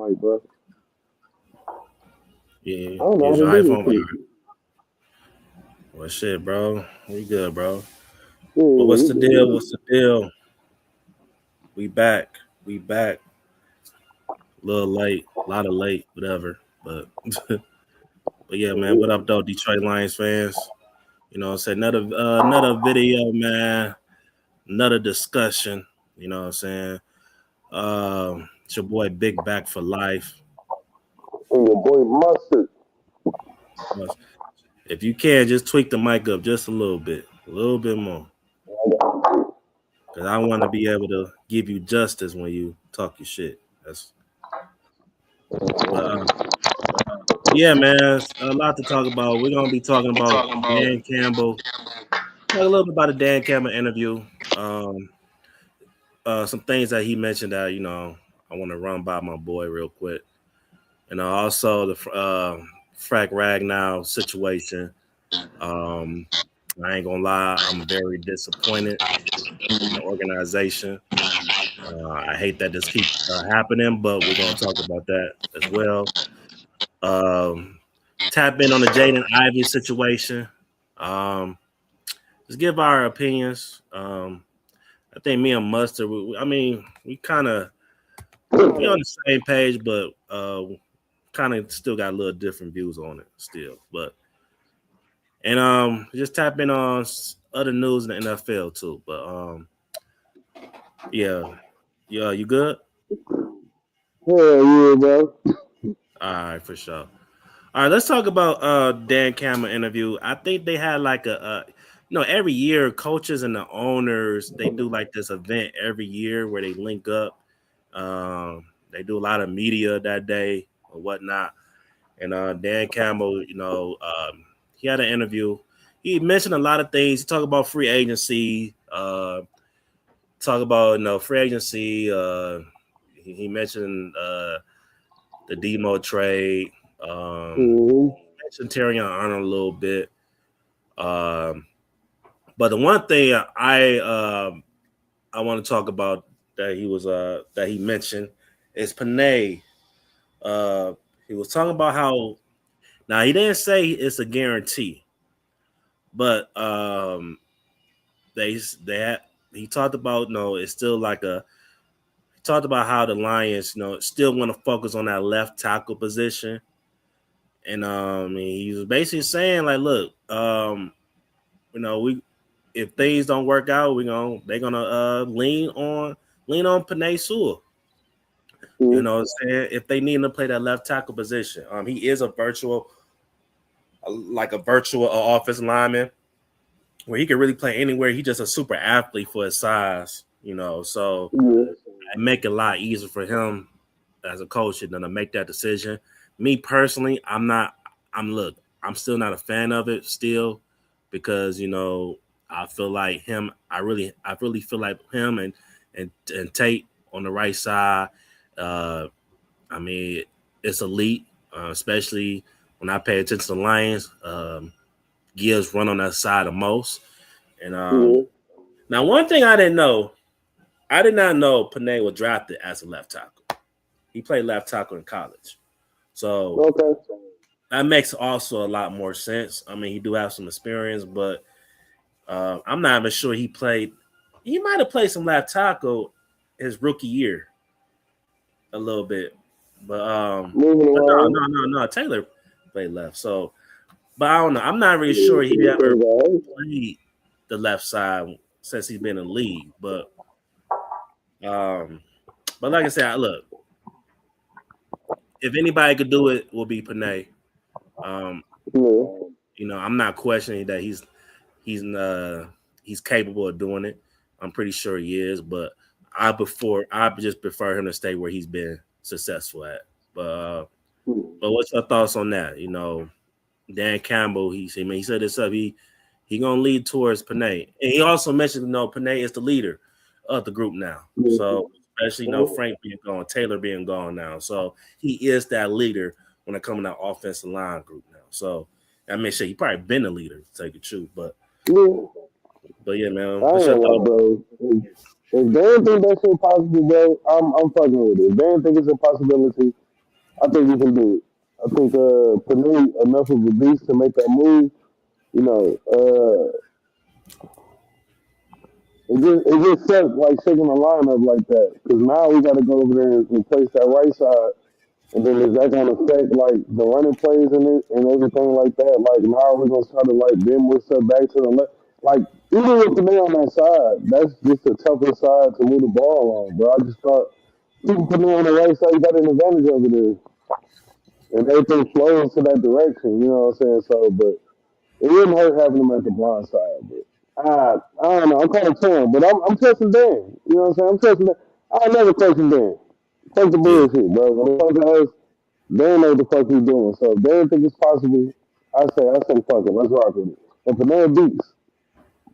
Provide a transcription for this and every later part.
mic, bro. Yeah, I don't know use how your to do iPhone. this shit. Well, shit, bro. We good, bro. Yeah, But what's we the good. deal? What's the deal? We back. We back. A little late. A lot of late, whatever. But but yeah, man. What up, though, Detroit Lions fans? You know, it's another video, man. Another discussion. You know what I'm saying? It's your boy Big Back for Life. And your boy Mustard. If you can, just tweak the mic up just a little bit more. Cause I want to be able to give you justice when you talk your shit. That's but yeah, man, it's a lot to talk about. We're gonna be talking about Dan Campbell. Talk a little bit about the Dan Campbell interview. Um, some things that he mentioned that I want to run by my boy real quick, and also the Frack Ragnow situation. Um, I ain't gonna lie, I'm very disappointed in the organization. I hate that this keep happening, but we're gonna talk about that as well. Um, Tap in on the Jaden Ivey situation. Um, just give our opinions. I think me and Mustard, I mean, we on the same page, but kind of still got a little different views on it still. But and just tap in on other news in the NFL too. But yeah, yeah, you good? Hell yeah, bro. All right, for sure. All right, let's talk about Dan Campbell interview. I think they had like every year coaches and the owners they do like this event every year where they link up. They do a lot of media that day or whatnot. And Dan Campbell, he had an interview. He mentioned a lot of things. He talked about free agency. Talk about free agency. He mentioned the Demo trade. Mm-hmm. Mentioned Terry Arnold a little bit. Um, but the one thing I want to talk about that he mentioned is Panay. Uh, he was talking about how now he didn't say it's a guarantee, but they had, he talked about it's still like a he talked about how the Lions still want to focus on that left tackle position, and he was basically saying like, look, we if things don't work out, they're gonna lean on Panay Sewell. You know what I'm saying? If they need him to play that left tackle position. He is a virtual offensive lineman where he can really play anywhere. He's just a super athlete for his size, so Yeah. it make it a lot easier for him as a coach than to make that decision. Me personally, I'm still not a fan of it still because I feel like him. I really feel like him and Tate on the right side. Uh, I mean, it's elite, especially when I pay attention to the Lions. Gibbs run on that side the most. And Yeah. now, one thing I did not know Panay was drafted as a left tackle. He played left tackle in college, so Okay. that makes also a lot more sense. I mean, he do have some experience, but I'm not even sure he played. He might have played some left tackle his rookie year a little bit, but Moving but no, along. no, no, no. Taylor played left, so but I don't know. I'm not really Yeah, sure he he ever played all played the left side since he's been in the league, um, but like I said, look, if anybody could do it, will be Panay. Um, right. I'm not questioning that he's uh he's capable of doing it. I'm pretty sure he is, but I just prefer him to stay where he's been successful at. But uh, Yeah. but what's your thoughts on that? Dan Campbell, he said this up. He gonna lead towards Panay, and he also mentioned Panay is the leader of the group now. Yeah. So especially Frank being gone, Taylor being gone now, so he is that leader when it comes to that offensive line group now. So I mean, shit, he probably been a leader to take the truth, Yeah. but yeah, I man, what's ain't your gonna lie, thought? bro. If they don't think that shit possible, bro, I'm fucking with it. If they don't think it's a possibility, I think we can do it. I think Panay enough of a beast to make that move. You know, it just sucks like shaking the lineup like that because now we got to go over there and replace that right side. And then is that gonna affect like the running plays and it and everything like that? Like now we're gonna try to like bend more stuff back to the left. Like even with the man on that side, that's just a tougher side to move the ball on, bro. I just thought people put me on the right side, you got an advantage over there, and everything flows to that direction. You know what I'm saying? So, but it wouldn't hurt having them at the blind side. But I don't know. I'm kind of torn, but I'm trusting Dan. You know what I'm saying? I'm trusting Dan. I never question Dan. Take the Yeah, bullshit, bro. When it comes to us, they know what the fuck he's doing. So if they don't think it's possible, I say fuck it. Let's rock with it. And Panera beats.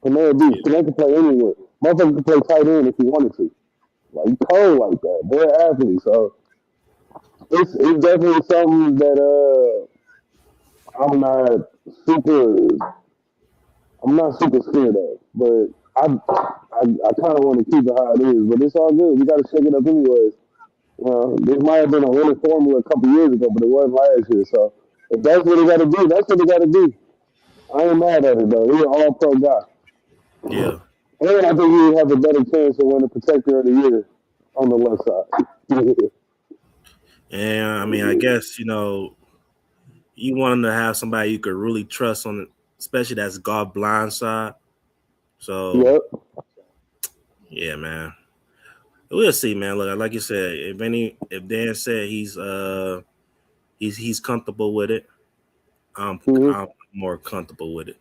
Panera beats. yeah, Panera can play anywhere. Motherfucker can play tight end if he wanted to. Like he cold like that. They're athletes. So it's definitely something that I'm not super I'm not super scared of. But I kind of want to keep it how it is. But it's all good. We got to shake it up anyways. This might have been a winning formula a couple years ago, but it wasn't last year. So if that's what he got to do, that's what he got to do. I ain't mad at it though. He's an all pro guy. yeah. And I think he have a better chance to win the protector of the year on the left side. And I mean, I guess you want him to have somebody you could really trust on, especially that's golf blind side. So Yep. yeah, man, we'll see, man. Look, like you said, if Dan said he's comfortable with it, Mm-hmm. I'm more comfortable with it.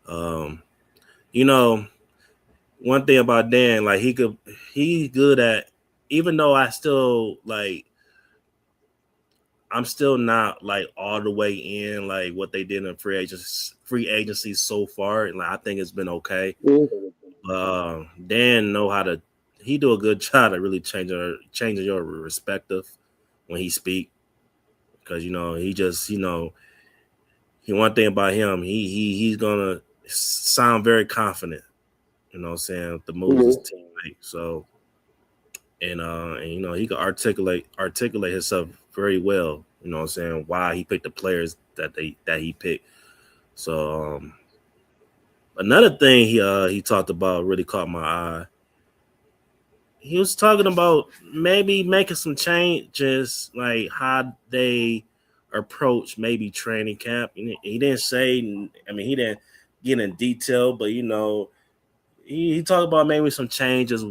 Um, you know, one thing about Dan, like he's good at, even though I'm still not like all the way in like what they did in free agency so far. Like I think it's been okay. Mm-hmm. Dan know how to. He do a good job at really changing your perspective when he speak, because he just he one thing about him, he's gonna sound very confident. You know what I'm saying, the moves his Mm-hmm. team make. So and he can articulate himself very well. You know what I'm saying, why he picked the players that he picked. So another thing he talked about really caught my eye. He was talking about maybe making some changes, like how they approach maybe training camp. He didn't say, I mean, he didn't get in detail, but he talked about maybe some changes,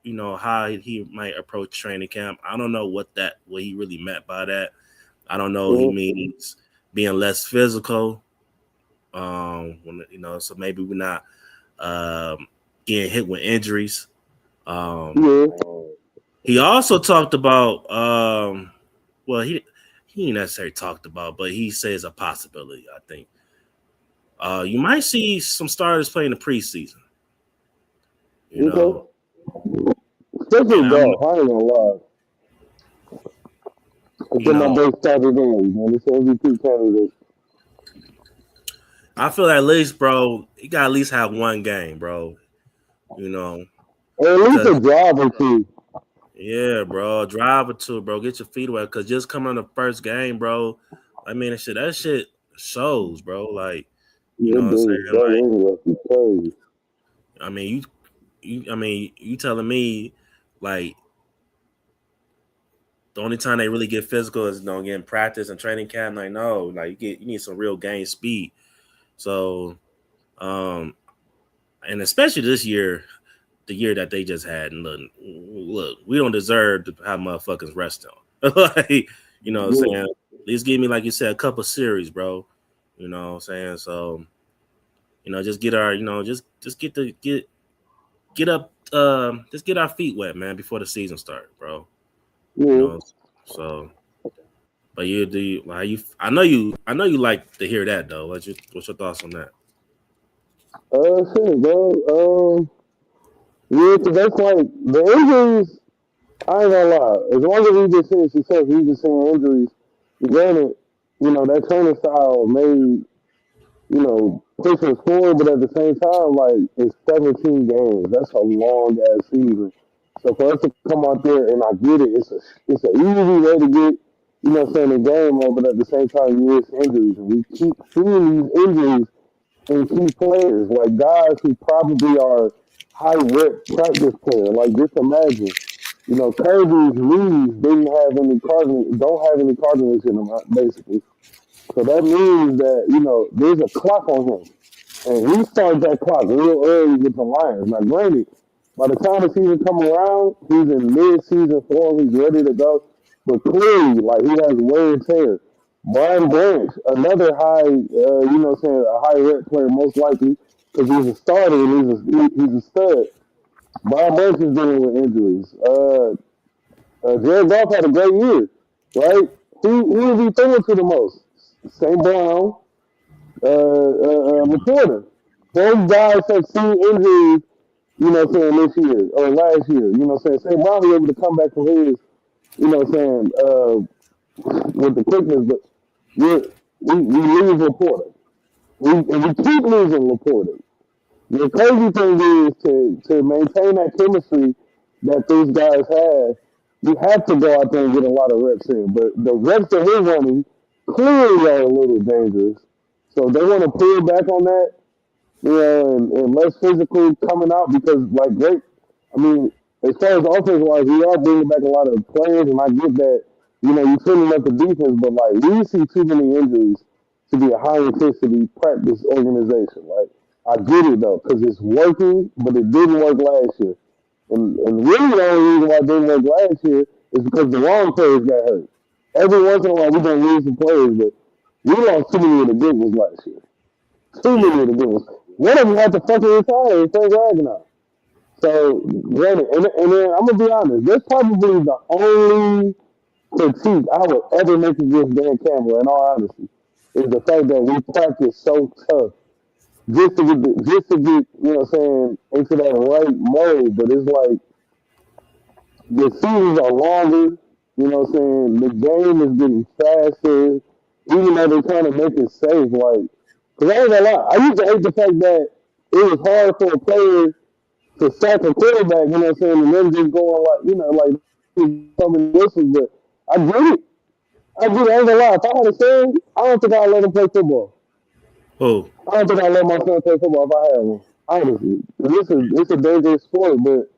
how he might approach training camp. I don't know what he really meant by that. I don't know. He Mm-hmm. means being less physical. So maybe we're not getting hit with injuries. Um, Yeah. he also talked about, well, he didn't necessarily talked about, but he says a possibility. I think you might see some starters playing the preseason. You know, Okay. Especially and I don't. golf. I ain't gonna lie. It's You in my know, best starter games, man. It's MVP candidate. I feel at least, bro, you got to at least have one game, bro. You know, Or at least because a drive or two. yeah, bro, drive or two, bro, get your feet wet. Because just coming on the first game, bro, I mean, that shit shows, bro. Like, you Yeah, know what I'm saying? dude. That Like, is what crazy. I mean, you telling me, like, the only time they really get physical is get in practice and training camp. Like, no, like you need some real game speed. So, um, and especially this year, the year that they just had. And look, we don't deserve to have motherfuckers rest on. Like, you know what I'm Yeah. saying? At least give me, like you said, a couple series, bro. You know what I'm saying? So, just get our, just get up, just get our feet wet, man, before the season starts, bro. You Yeah. know, so. But you do you like you? I know you like to hear that though. What's your thoughts on that? Shit, bro. Yeah, 'cause that's like the injuries. I ain't gonna lie. As long as we just seeing success, we just seeing injuries. Granted, that training style made push us forward, but at the same time, like it's 17 games. That's a long ass season. So for us to come out there and I get it, it's an easy way to get. the game on, but at the same time you risk injuries. And we keep seeing these injuries in key players, like guys who probably are high rep practice players. Like just imagine, Kirby's knees don't have any cartilage in them, basically. So that means that, there's a clock on him. And we started that clock real early with the Lions. Now, granted, by the time the season come around, he's in mid-season form. He's ready to go. But clearly, like, he has wear and tear. Brian Branch, another a high rep player, most likely, because he's a starter and he's a stud. Brian Branch is dealing with injuries. Jared Goff had a great year, right? Who is he throwing to the most? St. Brown, Laporta. Those guys have seen injuries, this year or last year. St. Brown was able to come back from his, with the quickness, but we lose Laporta. And we keep losing Laporta. The crazy thing is to maintain that chemistry that these guys have, you have to go out there and get a lot of reps in. But the reps that we're running clearly are a little dangerous. So they want to pull back on that, and less physically coming out because, like, great. I mean, as far as offense wise, we are bringing back a lot of players, and I get that, you're filling up the defense, but, like, we see too many injuries to be a high intensity practice organization. Like, I get it, though, because it's working, but it didn't work last year. And really the only reason why it didn't work last year is because the wrong players got hurt. Every once in a while, we're going to lose some players, but we lost too many of the good ones last year. Too Yeah. many of the good ones. One of them had to fucking retire. It's Ragnow. So, granted, and then I'm gonna be honest. That's probably the only critique I would ever make against Dan Campbell. In all honesty, is the fact that we practice so tough just to get into that right mode. But it's like the seasons are longer. The game is getting faster, even though they're trying to make it safe. Like, cause I ain't gonna lie, I used to hate the fact that it was hard for a player to sack a quarterback, and then just going like, something listen, but I get it. I get it. I ain't gonna lie. If I had a son, I don't think I'd let him play football. Oh, I don't think I'd let my son play football if I had one. Honestly. It's a dangerous sport, but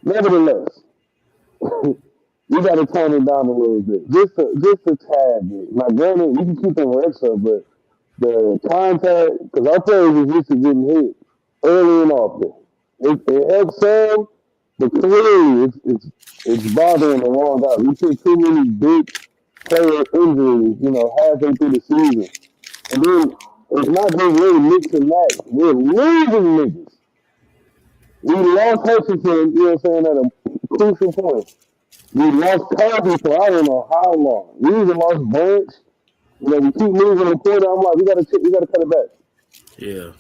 nevertheless, you gotta tone it down a little bit. Just a tad bit. Now granted, you can keep them reps up, but the contact, because our players is used to getting hit early and often. It helps some, but clearly it's bothering the wrong guy. We see too many big player injuries, halfway through the season. And then it's not just really mix and match. We're losing niggas. We lost Hutchinson, at a crucial point. We lost Kirby for I don't know how long. We even lost Branch. We keep losing the quarter. I'm like, we gotta cut it back. yeah.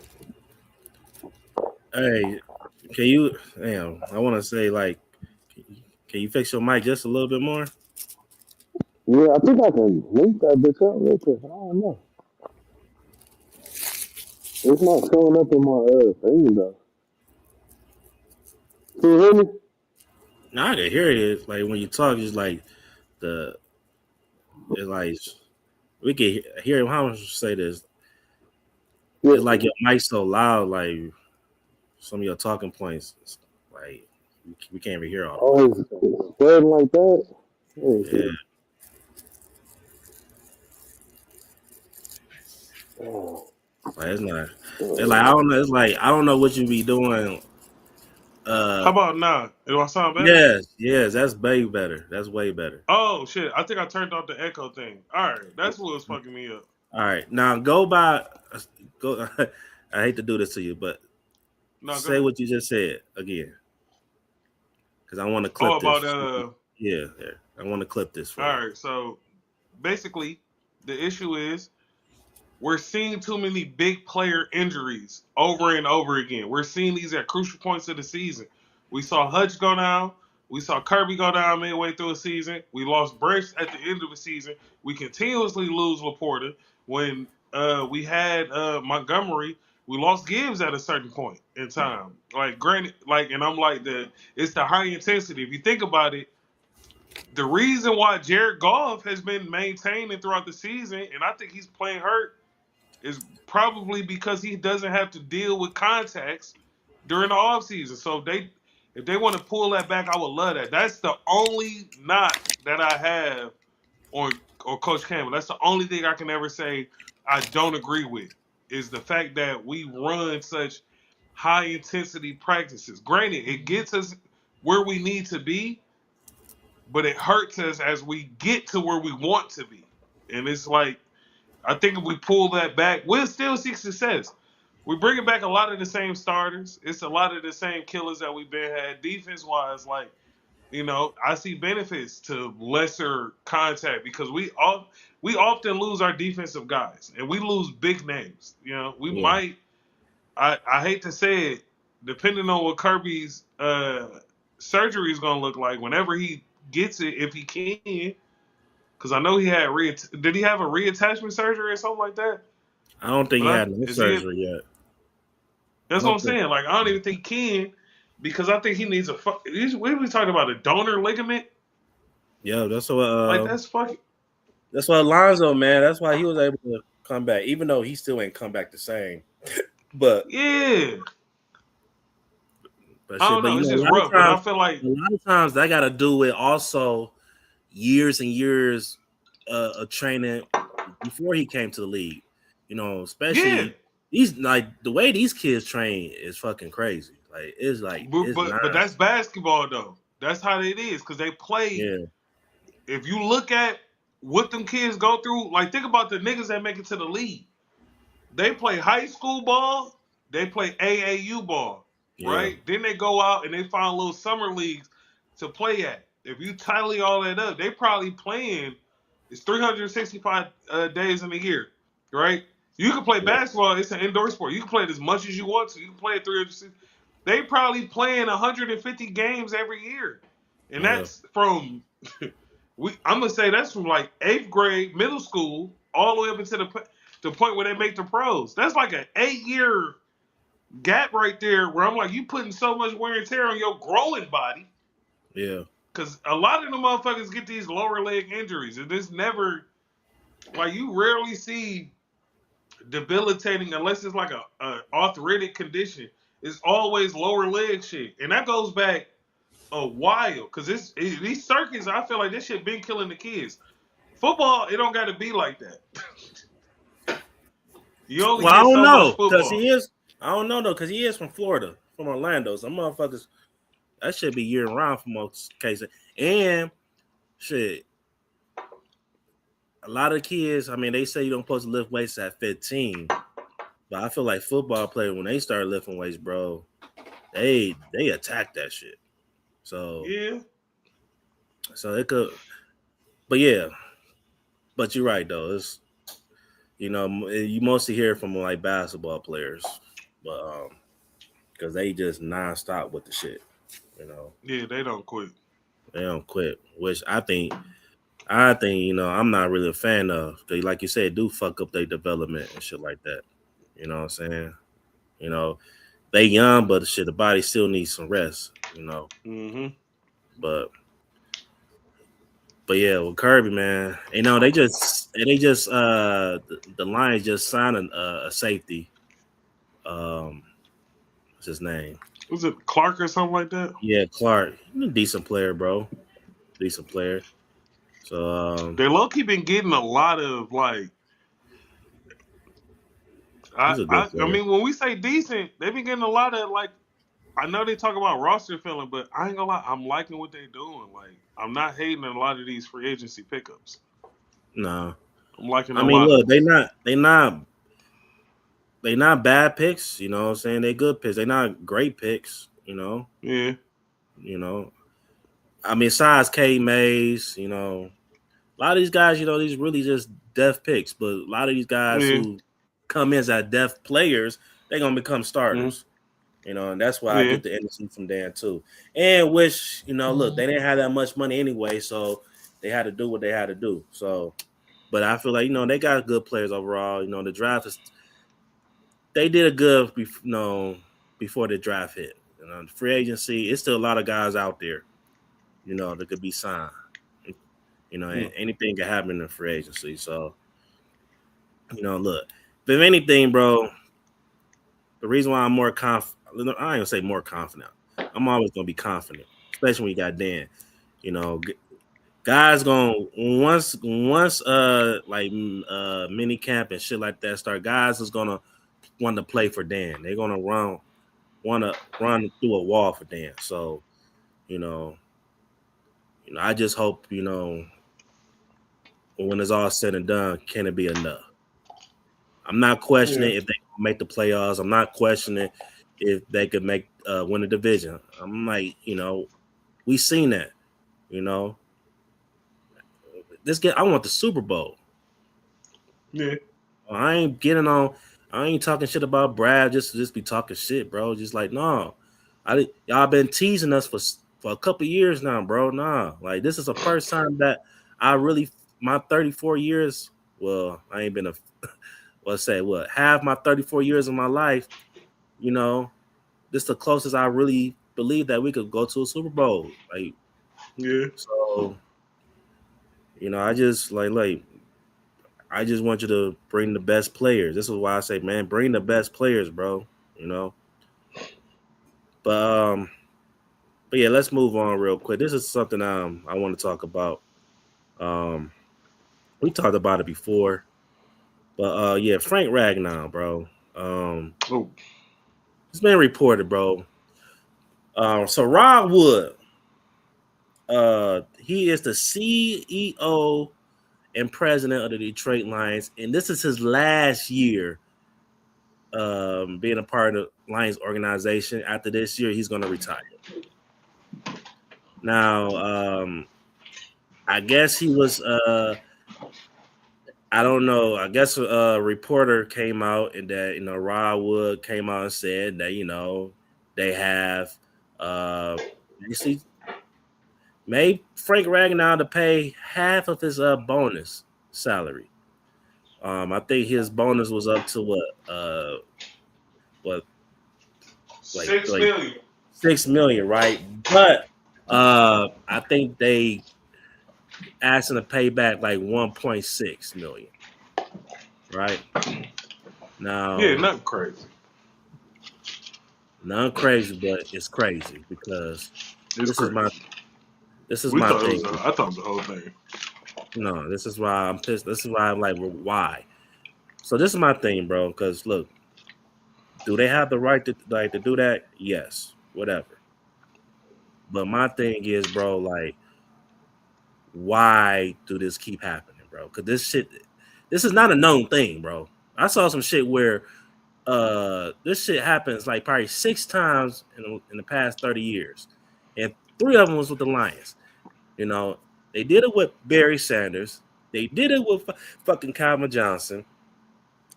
Hey, can you? Damn, I want to say like, can you fix your mic just a little bit more? Yeah, I think I can link that bitch up real quick. I don't know. It's not showing up in my thing though. Can you hear me? Now I can hear it. Like when you talk, it's like the it's like we can hear. How much say this? Yeah. It's like your mic's so loud. Like some of your talking points, like we can't even hear all of Oh, it's spreading like that. it. Oh, Yeah, like it's not. It's like I don't know. It's like I don't know what you be doing. How about now? Do I sound better? Yes, that's way better. That's way better. Oh shit! I think I turned off the echo thing. All right, that's what was fucking me up. All right, now go by. Go. I hate to do this to you, but No, go say ahead. what you just said again, because I want to Oh, clip about this. Yeah, I want to clip this for you. All right. So basically, the issue is we're seeing too many big player injuries over and over again. We're seeing these at crucial points of the season. We saw Hutch go down. We saw Kirby go down midway through the season. We lost Branch at the end of the season. We continuously lose Laporta. When we had Montgomery, we lost Gibbs at a certain point in time. Like granted, and I'm like it's the high intensity. If you think about it, the reason why Jared Goff has been maintaining throughout the season, and I think he's playing hurt, is probably because he doesn't have to deal with contacts during the offseason. So if they want to pull that back, I would love that. That's the only knock that I have on Coach Campbell. That's the only thing I can ever say I don't agree with is the fact that we run such high intensity practices. Granted, it gets us where we need to be, but it hurts us as we get to where we want to be. And it's like I think if we pull that back, we'll still see success. We bringing back a lot of the same starters. It's a lot of the same killers that we've been had defense wise. Like I see benefits to lesser contact because we often lose our defensive guys and we lose big names. We Yeah. might. I hate to say it, depending on what Kirby's surgery is going to look like whenever he gets it, if he can. Because I know he had did he have a reattachment surgery or something like that? I don't think he had no Is he? surgery yet. That's what I'm saying. Like I don't even think he can because I think he needs what are we talking about? A donor ligament? Yeah, that's what. Like that's fucking. That's why Alonzo, man. That's why he was able to come back, even though he still ain't come back the same. But Yeah. I don't know. It's just rough, but I feel like a lot of times that got to do with also years and years of training before he came to the league. Especially these like the way these kids train is fucking crazy. Like it's like, but that's basketball though. That's how it is because they play. Yeah. If you look at what them kids go through, like think about the niggas that make it to the league. They play high school ball. They play AAU ball. Right? Then they go out and they find little summer leagues to play at. If you tally all that up, they probably playing. It's 365 days in a year, right? You can play basketball. It's an indoor sport. You can play it as much as you want to. You can play it 360. They probably playing 150 games every year, and that's from. I'm gonna say that's from like 8th grade, middle school, all the way up into the point where they make the pros. That's like an 8-year gap right there where I'm like, you putting so much wear and tear on your growing body. Yeah. Because a lot of the motherfuckers get these lower leg injuries. And it's never, like, you rarely see debilitating unless it's like a arthritic condition. It's always lower leg shit. And that goes back a while. Because these circuits, I feel like this shit been killing the kids. Football, it don't got to be like that. You only get so much football. I don't know though, because he is from Florida, from Orlando. Some motherfuckers, that should be year round for most cases. And shit, a lot of kids, I mean, they say you don't supposed to lift weights at 15. But I feel like football players, when they start lifting weights, bro, they attack that shit. So yeah. So it could, but yeah. But you're right though. It's you mostly hear from like basketball players. But because they just nonstop with the shit, Yeah, they don't quit. They don't quit, which I think I'm not really a fan of. They, like you said, do fuck up their development and shit like that. You know what I'm saying? They young, but shit, the body still needs some rest. Mm-hmm. But yeah, with Kirby, man, they just the Lions just signed a safety. What's his name? Was it Clark or something like that? Yeah, Clark. He's a decent player, bro. Decent player. So they low-key been getting a lot of like. I mean, when we say decent, they've been getting a lot of like. I know they talk about roster filling, but I ain't gonna lie, I'm liking what they're doing. Like, I'm not hating on a lot of these free agency pickups. No, I'm liking. I mean, look, they not bad picks. You know what I'm saying? They good picks. They not great picks. Yeah. I mean, besides K Mays, a lot of these guys, these really just depth picks. But a lot of these guys who come in as depth players, they're gonna become starters. And that's why I get the energy from Dan too. And which, look, they didn't have that much money anyway, so they had to do what they had to do. So, but I feel like, they got good players overall. The draft they did a good, before the draft hit. The free agency, it's still a lot of guys out there, that could be signed. Mm. anything can happen in the free agency. So, look, if anything, bro, the reason why I'm more confident, I ain't gonna say more confident. I'm always gonna be confident, especially when you got Dan. You know, guys gonna once mini camp and shit like that start. Guys is gonna want to play for Dan. They're gonna want to run through a wall for Dan. So, you know, I just hope when it's all said and done, can it be enough? I'm not Yeah. questioning if they make the playoffs. I'm not questioning if they could make win the division. I'm like, we seen that. You know, I want the Super Bowl. Yeah. I ain't getting on. I ain't talking shit about Brad. Just be talking shit, bro. Just like no, y'all been teasing us for a couple years now, bro. Nah, like this is the first time that I really my 34 years. Well, I ain't been half my 34 years of my life. You know, this is the closest I really believe that we could go to a Super Bowl. Like Yeah. so, I just like I just want you to bring the best players. This is why I say, man, bring the best players, bro. You know. But yeah, let's move on real quick. This is something I want to talk about. Um we talked about it before. But yeah, Frank Ragnow, bro. Oh. It's been reported, bro. So Rod Wood, he is the CEO and president of the Detroit Lions, and this is his last year being a part of the Lions organization. After this year, he's going to retire. Now, I guess he was. I don't know. I guess a reporter came out and that Rod Wood came out and said that they have actually made Frank Ragnow to pay half of his bonus salary. I think his bonus was up to what Six like million. 6 million, right? But I think they asked him to pay back like 1.6 million, right? Yeah, Now, nothing crazy. not crazy, but it's crazy because It's this is crazy. my this is We my thought it thing. was. I thought it was the whole thing. No, this is why I'm pissed. This is why I'm like, well, why? So this is my thing, bro. Because look, do they have the right to do that? Yes, whatever. But my thing is, bro, like, why do this keep happening, bro? Because this is not a known thing, bro. I saw some shit where this shit happens like probably 6 times in the past 30 years, and 3 of them was with the Lions. They did it with Barry Sanders. They did it with fucking Calvin Johnson.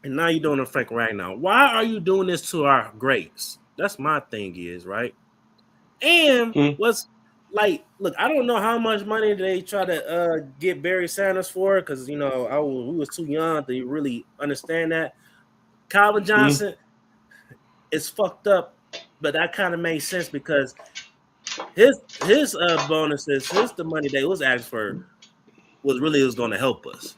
And now you're doing it Frank Ragnow. Why are you doing this to our greats? That's my thing is, right? And Hmm. what's like, look, I don't know how much money they try to get Barry Sanders for because we was too young to really understand that. Calvin Hmm. Johnson is fucked up, but that kind of makes sense because his bonuses, the money they was asked for was going to help us,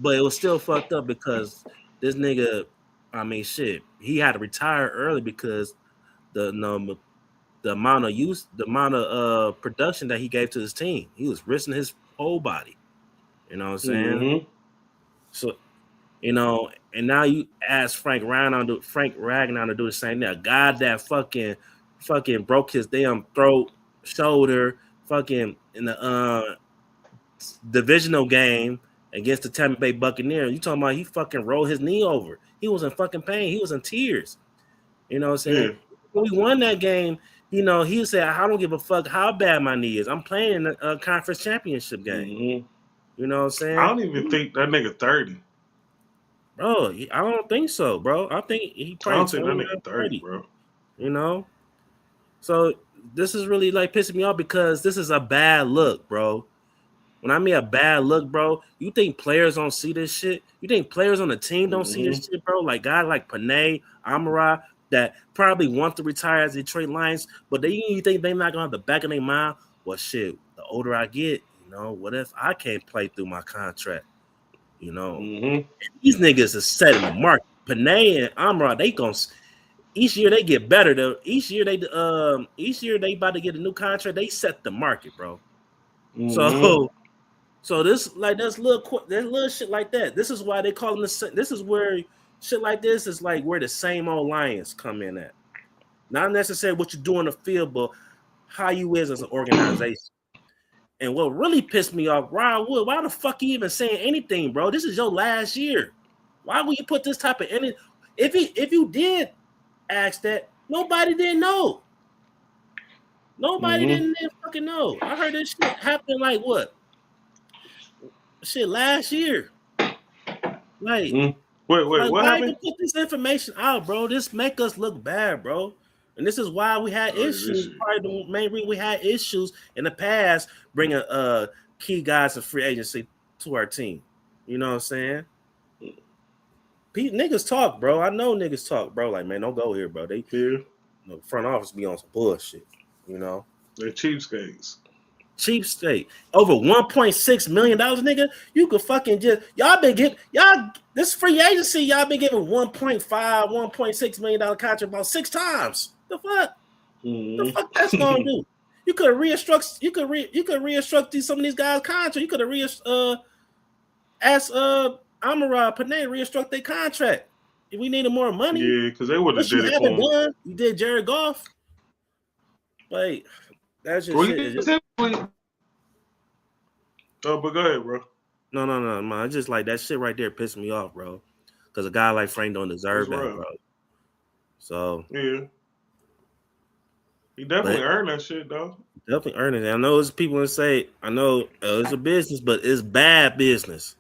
but it was still fucked up because this nigga, I mean, shit, he had to retire early because the no, the amount of the amount of production that he gave to his team. He was risking his whole body. You know what I'm saying? Hmm. So and now you ask Frank Ragnow to do the same thing. A guy that fucking broke his damn throat, shoulder, fucking in the divisional game against the Tampa Bay Buccaneers. You talking about he fucking rolled his knee over. He was in fucking pain. He was in tears. You know what I'm Yeah. saying? When we won that game, he said, I don't give a fuck how bad my knee is. I'm playing a conference championship game. Hmm. You know what I'm I saying? don't even think that nigga 30. Bro, I don't think so, bro. I think he I probably don't think that 29, nigga 30, 30. bro. You know? So this is really like pissing me off because this is a bad look, bro. When I mean a bad look, bro, you think players don't see this shit? You think players on the team don't see Hmm. this shit, bro? Like guys like Panay, Amara, that probably want to retire as Detroit Lions, but you think they're not gonna have the back of their mind? Well, shit, the older I get, what if I can't play through my contract? Mm-hmm. These niggas is setting the market. Panay and Amra, they gon' each year they get better though. Each year they about to get a new contract. They set the market, bro. Mm-hmm. So this like there's little shit like that. This is why they call them this is where shit like this is like where the same old Lions come in at. Not necessarily what you do in the field, but how you is as an organization. And what really pissed me off, Ryan Wood, why the fuck you even saying anything, bro? This is your last year. Why would you put this type of energy? If you did ask that, nobody didn't know. Nobody didn't fucking know. I heard this shit happen like what? Shit last year. Like, Wait, like what why even happened? put this information out, bro? This make us look bad, bro. And this is why we had Oh, this issues. shit. Probably the main reason we had issues in the past bringing key guys of free agency to our team. You know what I'm saying? Niggas talk, bro. I know niggas talk, bro. Like, man, don't go here, bro. They front office be on some bullshit. You know, They're cheapskates. cheapskate over $1.6 million, nigga. You could fucking just this free agency. Y'all been giving 1.6 million dollar contract about 6 times. The fuck? The fuck that's gonna do? You could restruct. You could restruct some of these guys' contract. You could have asked Amara Panay restruct their contract. If we needed more money, Yeah, because they would have which you did it haven't for him. done. You did Jared Goff. Like that's just shit. Oh, but go ahead, bro. No, man. It's just like that shit right there pissed me off, bro. Because a guy like Frank don't deserve that, bro. So yeah, he definitely earned that shit, though. Definitely earning it. I know there's people that say, I know it's a business, but it's bad business.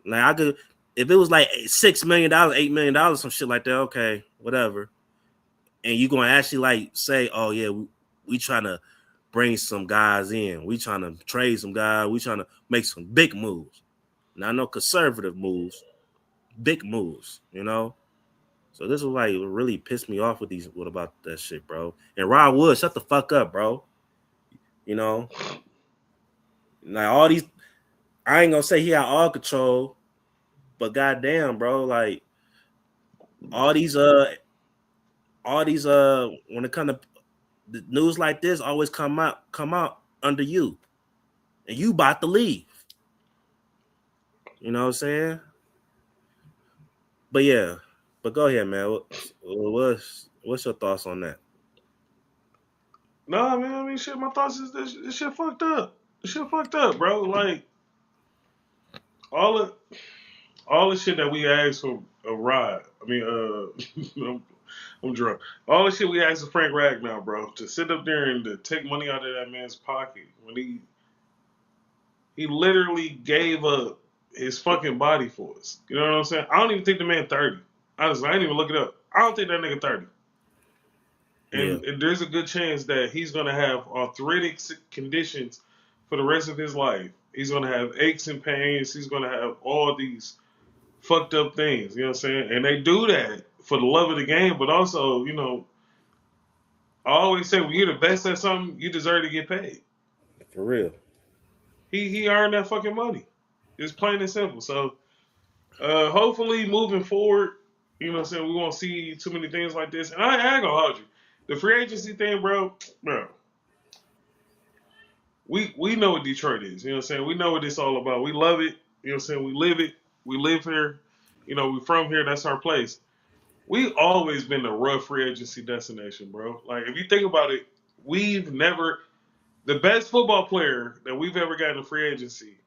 Like I could, if it was like $6 million, $8 million, some shit like that, okay, whatever. And you gonna actually like say, oh yeah, we trying to bring some guys in. We trying to trade some guys. We trying to make some big moves. Not no conservative moves, big moves, you know? So this was like really pissed me off with about that shit, bro. And Rod Wood, shut the fuck up, bro. You know? Like all these, I ain't gonna say he had all control, but goddamn, bro, like all these when it comes to the news like this always come out under you. And you about to leave. You know what I'm saying? But yeah, but go ahead, man. What's your thoughts on that? No, man. I mean, shit. My thoughts is this shit fucked up. This shit fucked up, bro. Like all the shit that we asked for a ride. I mean, I'm drunk. All the shit we asked of Frank Ragnow, bro, to sit up there and to take money out of that man's pocket when he literally gave up his fucking body for us. You know what I'm saying? I don't even think the man 30. Honestly, I didn't even look it up. I don't think that nigga 30. And there's a good chance that he's going to have arthritic conditions for the rest of his life. He's going to have aches and pains. He's going to have all these fucked up things. You know what I'm saying? And they do that for the love of the game, but also, you know, I always say when you're the best at something, you deserve to get paid. For real. He earned that fucking money. It's plain and simple. So hopefully moving forward, you know what I'm saying, we won't see too many things like this. And I ain't gonna hold you. The free agency thing, bro. We know what Detroit is. You know what I'm saying? We know what it's all about. We love it. You know what I'm saying? We live it. We live here. You know, we from here. That's our place. We always been a rough free agency destination, bro. Like, if you think about it, we've never, the best football player that we've ever gotten in free agency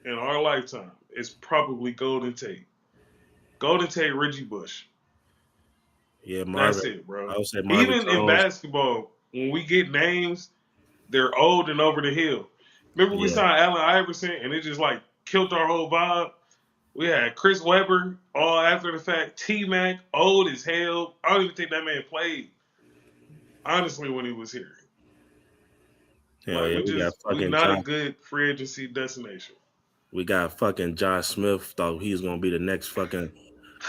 in our lifetime is probably Golden Tate. Golden Tate, Reggie Bush. Yeah, That's Marvin. it, bro. I would say Marvin Even in Jones. basketball, when we get names, they're old and over the hill. Remember we Yeah. signed Allen Iverson and it just like killed our whole vibe? We had Chris Webber, all after the fact. T-Mac, old as hell. I don't even think that man played, honestly, when he was here. Hell Like, yeah, we not a good free agency destination. We got fucking Josh Smith thought he was gonna be the next fucking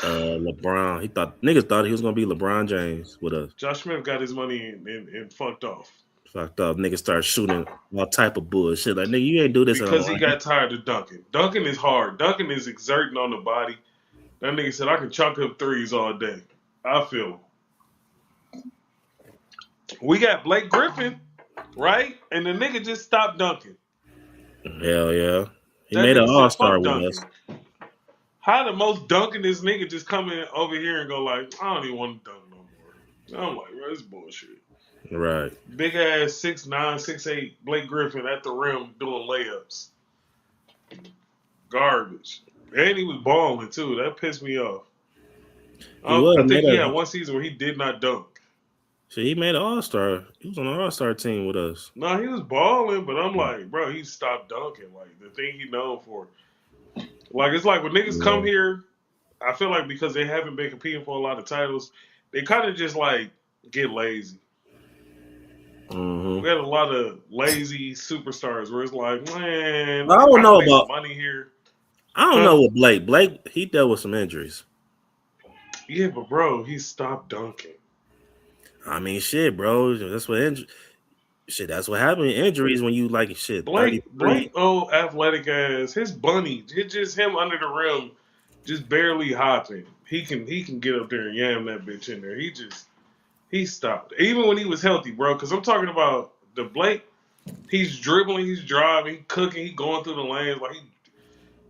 LeBron. Niggas thought he was gonna be LeBron James with us. Josh Smith got his money and fucked off. Fucked up. Niggas start shooting all type of bullshit. Like, nigga, you ain't do this in because he Atlanta. got tired of dunking. Dunking is hard. Dunking is exerting on the body. That nigga said I can chalk up threes all day. I feel. We got Blake Griffin, right? And the nigga just stopped dunking. Hell yeah. He That made an nigga said, all-star fuck with dunking. us. How the most dunking this nigga just come in over here and go like, I don't even want to dunk no more. I'm like, bro, this bullshit. Right. Big ass 6'9", 6'8" Blake Griffin at the rim doing layups. Garbage. And he was balling too. That pissed me off. He was I think made he a had one season where he did not dunk. shit, he made an all-star. He was on an all-star team with us. No, he was balling, but I'm like, bro, he stopped dunking. Like the thing he known for. Like it's like when niggas Yeah. come here, I feel like because they haven't been competing for a lot of titles, they kind of just like get lazy. Mm-hmm. We had a lot of lazy superstars where it's like, man, I don't I can know make some about. money here. I don't Huh? know what Blake. Blake, he dealt with some injuries. Yeah, but bro, he stopped dunking. I mean, shit, bro. That's what shit. That's what happened. Injuries when you like shit 33. Blake, old athletic ass, his bunny, it's just him under the rim, just barely hopping. He can get up there and yam that bitch in there. He stopped even when he was healthy, bro. Because I'm talking about the Blake. He's dribbling, he's driving, he cooking, he going through the lanes. Like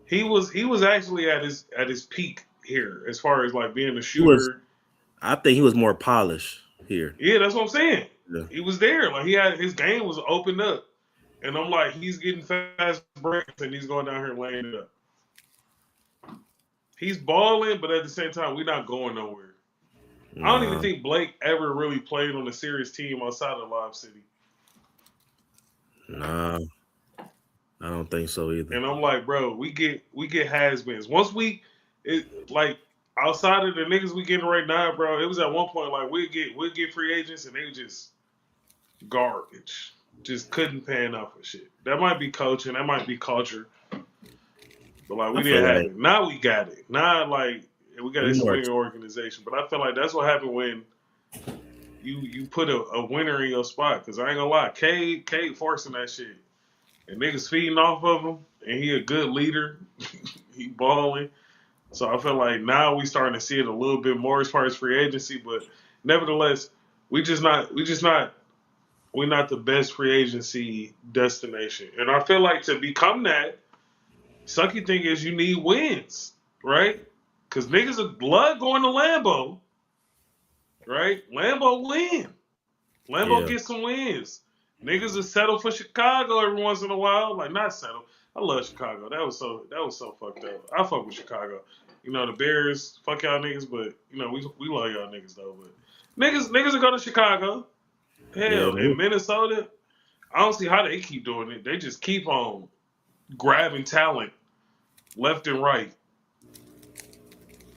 he was actually at his peak here as far as like being a He was. shooter. I think he was more polished here. Yeah, that's what I'm saying. Yeah. He was there. Like he had his game was opened up. And I'm like, he's getting fast breaks and he's going down here and laying it up. He's balling, but at the same time, we're not going nowhere. I don't even Nah, think Blake ever really played on a serious team outside of Lob City. nah, I don't think so either. And I'm like, bro, we get has-beens. Once like outside of the niggas we getting right now, bro, it was at one point like we'd get free agents and they were just garbage. Just couldn't pan out for shit. That might be coaching, that might be culture. But like we I feel didn't have like it. Now we got it. Now like we got a we more. swinging organization. But I feel like that's what happened when you put a winner in your spot. Cause I ain't gonna lie, Cade forcing that shit. And niggas feeding off of him. And he a good leader. He balling. So I feel like now we starting to see it a little bit more as far as free agency. But nevertheless, we're not the best free agency destination. And I feel like to become that, sucky thing is you need wins, right? Because niggas love going to Lambeau, right? Lambeau win. Lambeau Yeah, get some wins. Niggas will settle for Chicago every once in a while. Like not settle. I love Chicago. That was so fucked up. I fuck with Chicago. You know the Bears, fuck y'all niggas, but you know we love y'all niggas though. But niggas will go to Chicago. yeah, Hell, in Minnesota, I don't see how they keep doing it. They just keep on grabbing talent left and right.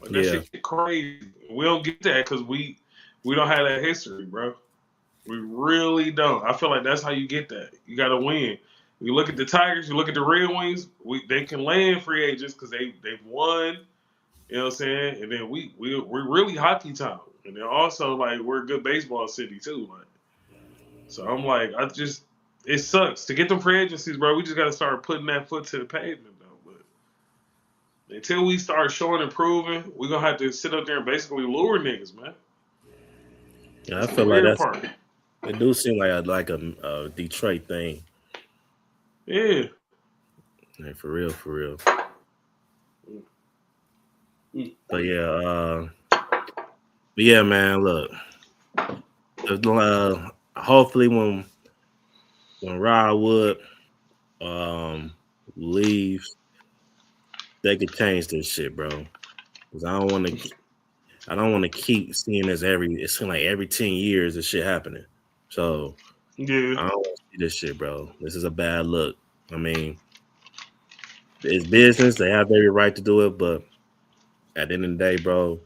Like that yeah, shit crazy. We don't get that because we don't have that history, bro. We really don't. I feel like that's how you get that. You got to win. You look at the Tigers, you look at the Red Wings. They can land free agents because they've won. You know what I'm saying? And then we're really hockey town, and then also like we're a good baseball city too. Like so, I'm like it sucks to get them free agencies, bro. We just got to start putting that foot to the pavement though. But until we start showing and proving, we're gonna have to sit up there and basically lure niggas, man. yeah. I That's the feel like weird that's. part. It do seem like a Detroit thing. Yeah. Like for real, for real. Mm. But yeah, man. Look, hopefully when Rod Wood leaves, they could change this shit, bro. Because I don't want to keep seeing this it seems like every 10 years this shit happening. So Yeah. I don't want to see this shit, bro. This is a bad look. I mean, it's business. They have every right to do it, but at the end of the day, bro,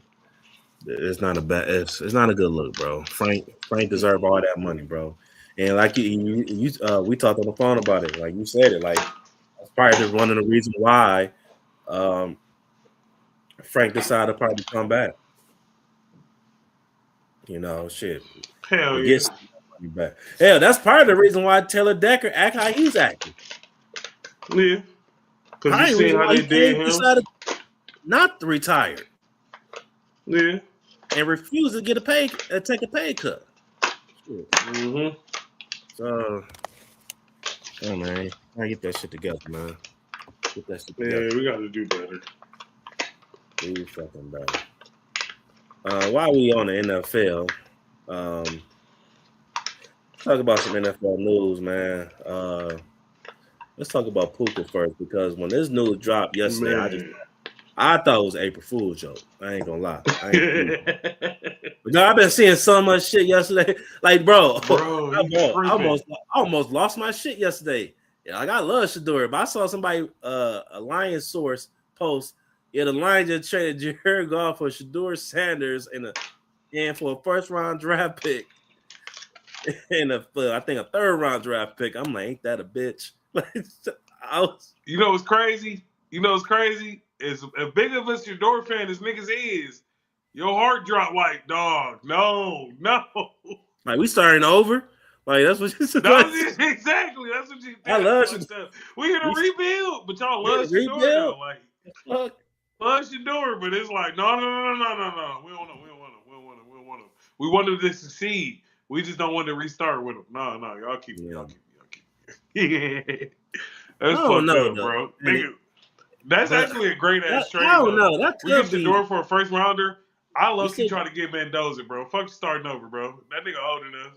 it's not a bad. It's not a good look, bro. Frank deserve all that money, bro. And like we talked on the phone about it. Like you said it. Like that's probably one of the reasons why um, Frank decided to probably come back. You know, shit. Hell He yeah. gets You bet. Hell, that's part of the reason why Taylor Decker act how he's acting. Yeah. Because you Probably the seen reason how why they he did him. decided not to retire Yeah. and refuse to get take a pay cut. Shit. Mm-hmm. So, oh man, I get that shit together, man. Get that shit together. Yeah, we got to do better. Do fucking better. While we on the NFL, talk about some NFL news, man. Let's talk about Puka first because when this news dropped yesterday, Man. I thought it was April Fool's joke. I ain't gonna lie. I ain't believe it. But no, I've been seeing so much shit yesterday. Like, bro, Bro, he I tripping. almost lost my shit yesterday. Yeah, like I love Shador, but I saw somebody a Lions source post. Yeah, the Lions just traded Jared Goff for Shador Sanders and for a first round draft pick and I think a third round draft pick. I'm like, ain't that a bitch? I was, You know what's crazy? As big of a Shador fan as niggas is, your heart dropped like, dog, no. like, we starting over. Like that's what you said. Exactly. That's what you think. I love Fucked Shador. up. We here to rebuild, but y'all We had love to Shador rebuild. though. Like, Fuck. love Shador, but it's like, no. We don't want him. We want him to succeed. We just don't want to restart with him. No, y'all keep him. Yeah. That's I don't fucked know up, though. bro. Nigga, that's But actually a great ass I trade don't though. know. That We get could be. Shador for a first rounder. I You low key see, try to get Mendoza, bro. Fuck starting over, bro. That nigga old enough.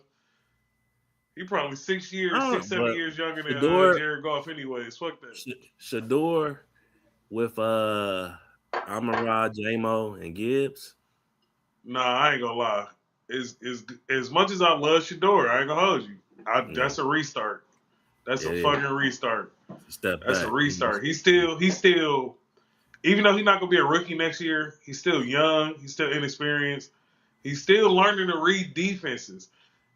He probably 7 but years younger than Shador, Jared Goff, anyways. Fuck that. Shador with Amara, J-Mo, and Gibbs. Nah, I ain't gonna lie. As much as I love Shador, I ain't gonna hold you. Yeah, That's a restart. That's a it is. fucking restart. Step That's a back. restart. He's still, even though he's not gonna be a rookie next year, he's still young. He's still inexperienced. He's still learning to read defenses.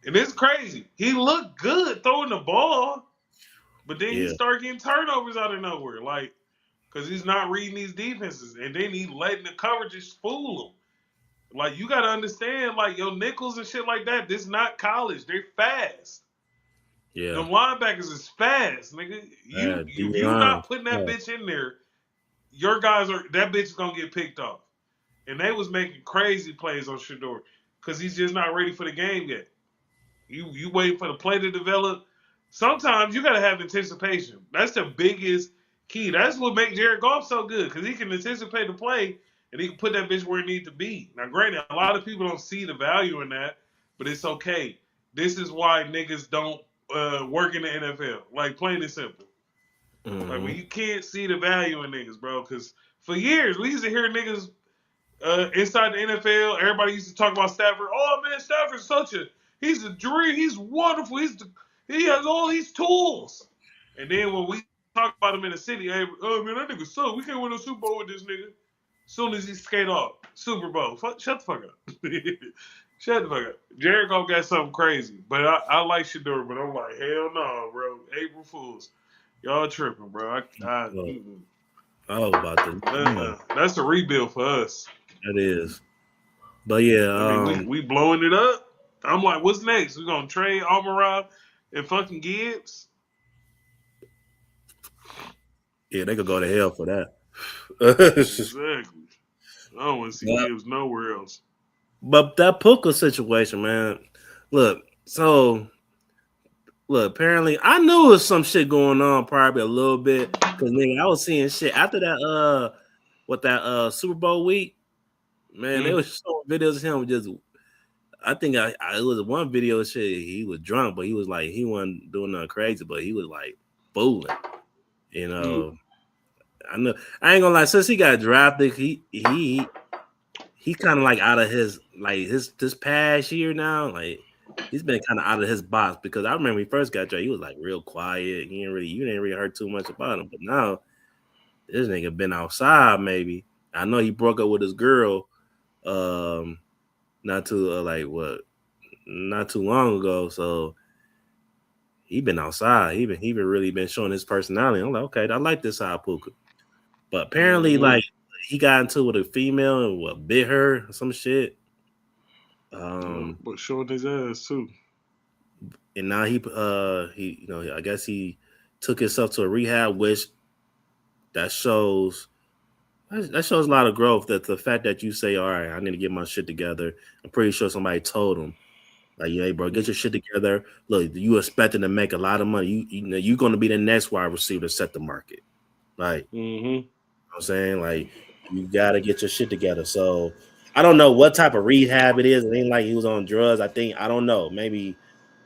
And it's crazy. He looked good throwing the ball, but then he Yeah, started getting turnovers out of nowhere. Like, because he's not reading these defenses. And then he letting the coverages fool him. Like, you got to understand, like, your nickels and shit like that, this is not college. They're fast. yeah. Them linebackers is fast, nigga. If you D-line. not putting that Yeah. bitch in there, your guys that bitch is going to get picked off. And they was making crazy plays on Shador because he's just not ready for the game yet. You wait for the play to develop. Sometimes you gotta have anticipation. That's the biggest key. That's what makes Jared Goff so good because he can anticipate the play and he can put that bitch where it needs to be. Now, granted, a lot of people don't see the value in that, but it's okay. This is why niggas don't work in the NFL. Like plain and simple. Like when Mm-hmm. you can't see the value in niggas, bro. Because for years we used to hear niggas inside the NFL, everybody used to talk about Stafford. Oh man, Stafford's he's a dream. He's wonderful. He has all these tools. And then when we talk about him in the city, hey, oh man, that nigga suck. We can't win a Super Bowl with this nigga. As soon as he skate off, Super Bowl. Shut the fuck up. Shut the fuck up. Jared Goff got something crazy, but I like Shador, but I'm like, hell no, bro. April Fools, y'all tripping, bro. Look, I was about to. That's a rebuild for us. That is. But yeah, I mean, we blowing it up. I'm like, what's next? We gonna trade Almirov and fucking Gibbs? yeah, they could go to hell for that. Exactly. I don't want to see Yeah. Gibbs nowhere else. But that Puka situation, man. Look, apparently I knew there was some shit going on, probably a little bit, because nigga, I was seeing shit after that Super Bowl week. Man, they was showing videos of him just. I think it was one video shit. He was drunk, but he was like he wasn't doing nothing crazy, but he was like fooling. You know, I know. I ain't gonna lie. Since he got drafted, he kind of like out of his this past year now. Like he's been kind of out of his box because I remember when he first got drafted, he was like real quiet. You didn't really heard too much about him. But now this nigga been outside. Maybe I know he broke up with his girl. Not too not too long ago. So he been outside. He been really been showing his personality. I'm like, okay, I like this side Puka. But apparently, like he got into it with a female and bit her or some shit. But showing his ass too. and now I guess he took himself to a rehab, which that shows that shows a lot of growth. That the fact that you say, all right, I need to get my shit together. I'm pretty sure somebody told him, like, hey, bro, get your shit together. Look, you expecting to make a lot of money. You're going to be the next wide receiver to set the market. Like, Mm-hmm. you know what I'm saying, like, you got to get your shit together. So I don't know what type of rehab it is. It ain't like he was on drugs. I don't know. Maybe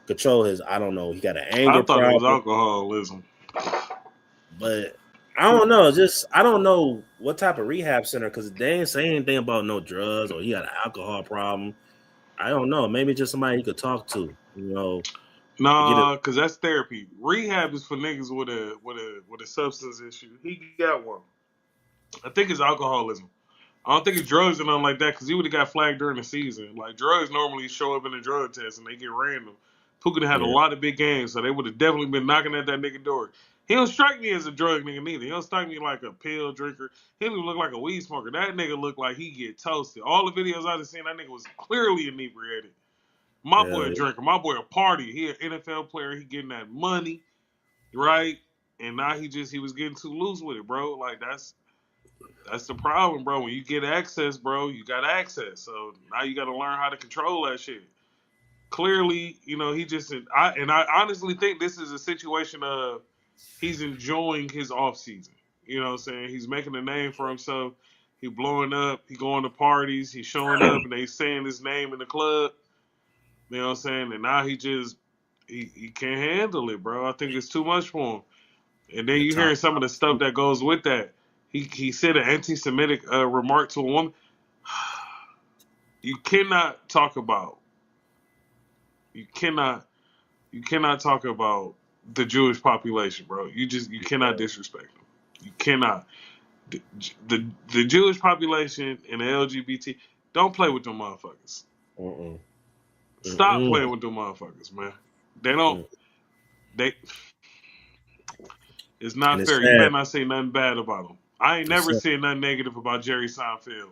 control his. I don't know. He got an I anger thought it was problem, alcoholism. but I don't know. Just I don't know what type of rehab center because they ain't say anything about no drugs or he got an alcohol problem. I don't know. Maybe just somebody he could talk to. To get it. Nah, cause that's therapy. Rehab is for niggas with a substance issue. He got one. I think it's alcoholism. I don't think it's drugs or nothing like that, because he would have got flagged during the season. Like, drugs normally show up in the drug test and they get random. Puka had a Yeah, lot of big games, so they would have definitely been knocking at that nigga door. He don't strike me as a drug nigga neither. He don't strike me like a pill drinker. He don't even look like a weed smoker. That nigga look like he get toasted. All the videos I've seen, that nigga was clearly inebriated. My boy yeah, a drinker. My boy a party. He an NFL player. He getting that money, right? And now he was getting too loose with it, bro. Like, that's the problem, bro. When you get access, bro, you got access. So now you got to learn how to control that shit. Clearly, he just I honestly think this is a situation of he's enjoying his off season. You know what I'm saying? He's making a name for himself. He blowing up. He going to parties. He's showing up, and they saying his name in the club. You know what I'm saying? And now he can't handle it, bro. I think it's too much for him. And then the you top. hearing some of the stuff that goes with that. He said an anti-Semitic remark to a woman. You cannot talk about. You cannot. You cannot talk about the Jewish population, bro. You cannot disrespect them. You cannot. The, the Jewish population and the LGBT, don't play with them motherfuckers. Mm-mm, Stop mm-mm, playing with them motherfuckers, man. They don't. mm. They. It's not And it's fair. You sad. better not say nothing bad about them. I ain't It's never sad. said nothing negative about Jerry Seinfeld,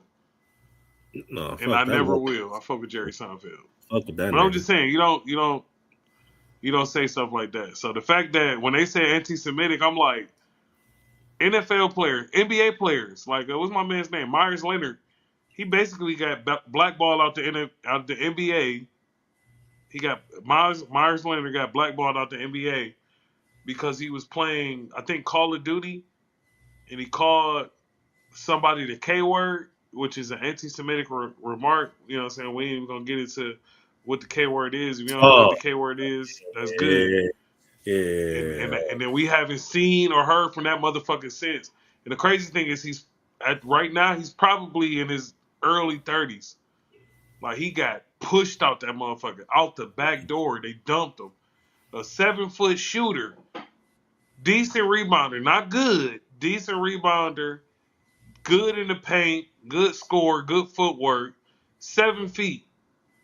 No, and I fuck that. never will. I fuck with Jerry Seinfeld, Fuck with that but I'm nigga. just saying you don't say stuff like that. So the fact that when they say anti-Semitic, I'm like NFL players, NBA players, like what's my man's name, Myers Leonard. He basically got blackballed out the NBA. He got Myers Leonard got blackballed out the NBA because he was playing, I think, Call of Duty, and he called somebody the K word, which is an anti-Semitic remark. You know what I'm saying? We ain't even gonna get into what the K word is. If you don't know what Oh, the K word is, that's good. yeah, And yeah. and then we haven't seen or heard from that motherfucker since. And the crazy thing is, right now he's probably in his early 30s. Like, he got pushed out that motherfucker out the back door. They dumped him. A 7-foot shooter, decent rebounder, not good, decent rebounder, good in the paint, good score, good footwork, 7 feet,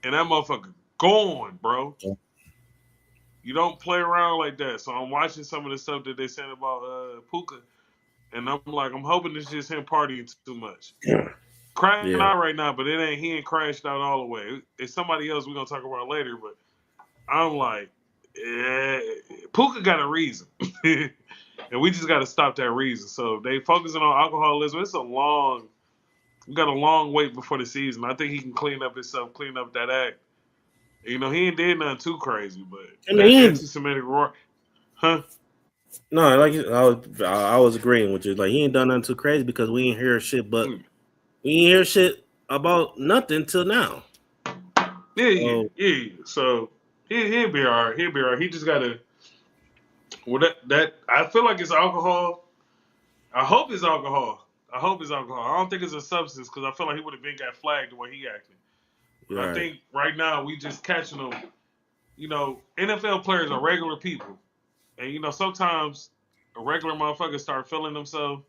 and that motherfucker gone, bro. You don't play around like that. So I'm watching some of the stuff that they said about Puka, and I'm like, I'm hoping it's just him partying too much, crashing Yeah. out right now, but he ain't crashed out all the way. It's somebody else we're gonna talk about later, but I'm like, Puka got a reason. And we just got to stop that reason. So they focusing on alcoholism. We got a long wait before the season. I think he can clean up himself, clean up that act. He ain't did nothing too crazy, but I mean, that anti-Semitic roar, huh? no, like I was agreeing with you. Like he ain't done nothing too crazy because we ain't hear shit, but Mm. we ain't hear shit about nothing till now. Yeah, yeah, So yeah. So he'll be all right. He'll be all right. He just gotta. Well, that I feel like it's alcohol. I hope it's alcohol. I hope it's alcohol. I don't think it's a substance, because I feel like he would have been got flagged the way he acted. But I right. think right now we just catching them. NFL players are regular people, and sometimes a regular motherfucker start feeling himself.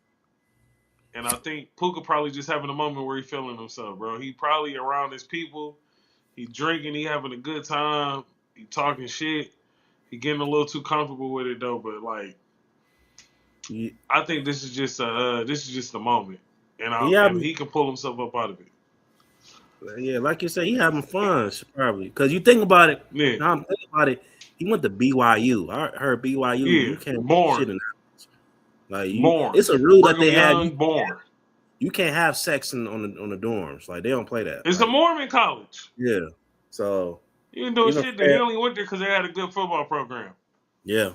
And I think Puka probably just having a moment where he feeling himself, bro. He probably around his people. He drinking. He having a good time. He talking shit. He getting a little too comfortable with it though. But like, He, I think this is just a moment, and he and having he can pull himself up out of it. yeah, like you said, he having fun probably because you think about it. Yeah. Now I'm thinking about it. He went to BYU. I heard BYU. Yeah, You can't do shit born, in that. Like you, born. it's a rule that Brigham they have. Young, born. You can't have sex on the dorms. Like they don't play that. It's a Like Mormon college. yeah. So He didn't do even shit there. He Fed, only went there because they had a good football program. yeah,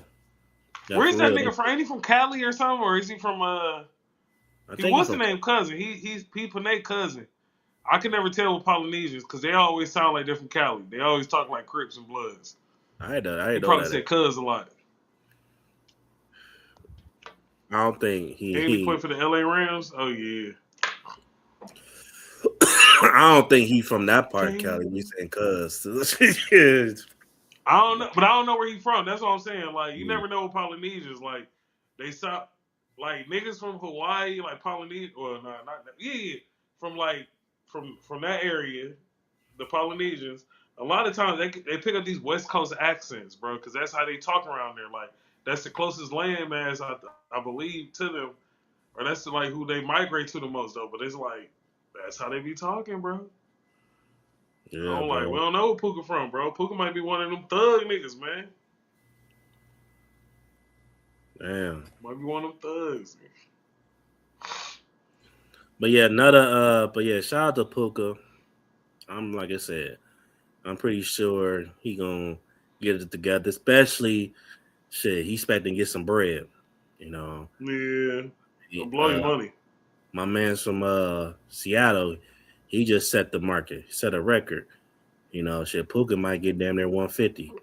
yeah, Where for is that real. nigga from? Ain't he from Cali or something? Or is he from I he think he's what's the from. name cousin? He's Panay cousin. I can never tell with Polynesians because they always sound like they're from Cali. They always talk like Crips and Bloods. I He didn't know probably that. said cuz a lot. I don't think Ain't he played for the LA Rams? Oh yeah. I don't think he from that part of Okay. Cali. We saying cuz. I don't know, but I don't know where he from. That's what I'm saying. Like you never know with Polynesians. Like they stop, like niggas from Hawaii, like Polynesia, or no, not that. Yeah, from like from that area, the Polynesians. A lot of times they pick up these West Coast accents, bro, because that's how they talk around there. Like that's the closest landmass I believe to them, or that's like who they migrate to the most though. But it's like that's how they be talking, bro. Yeah, I'm like, we bro. don't know where Puka from, bro. Puka might be one of them thug niggas, man. Damn. Might be one of them thugs. But yeah, shout out to Puka. I'm like I said, I'm pretty sure he gonna get it together, especially shit, he's expecting to get some bread. You know. Yeah, He- blow your money. my man's from Seattle, he just set the market, set a record. You know, shit, Puka might get damn near 150.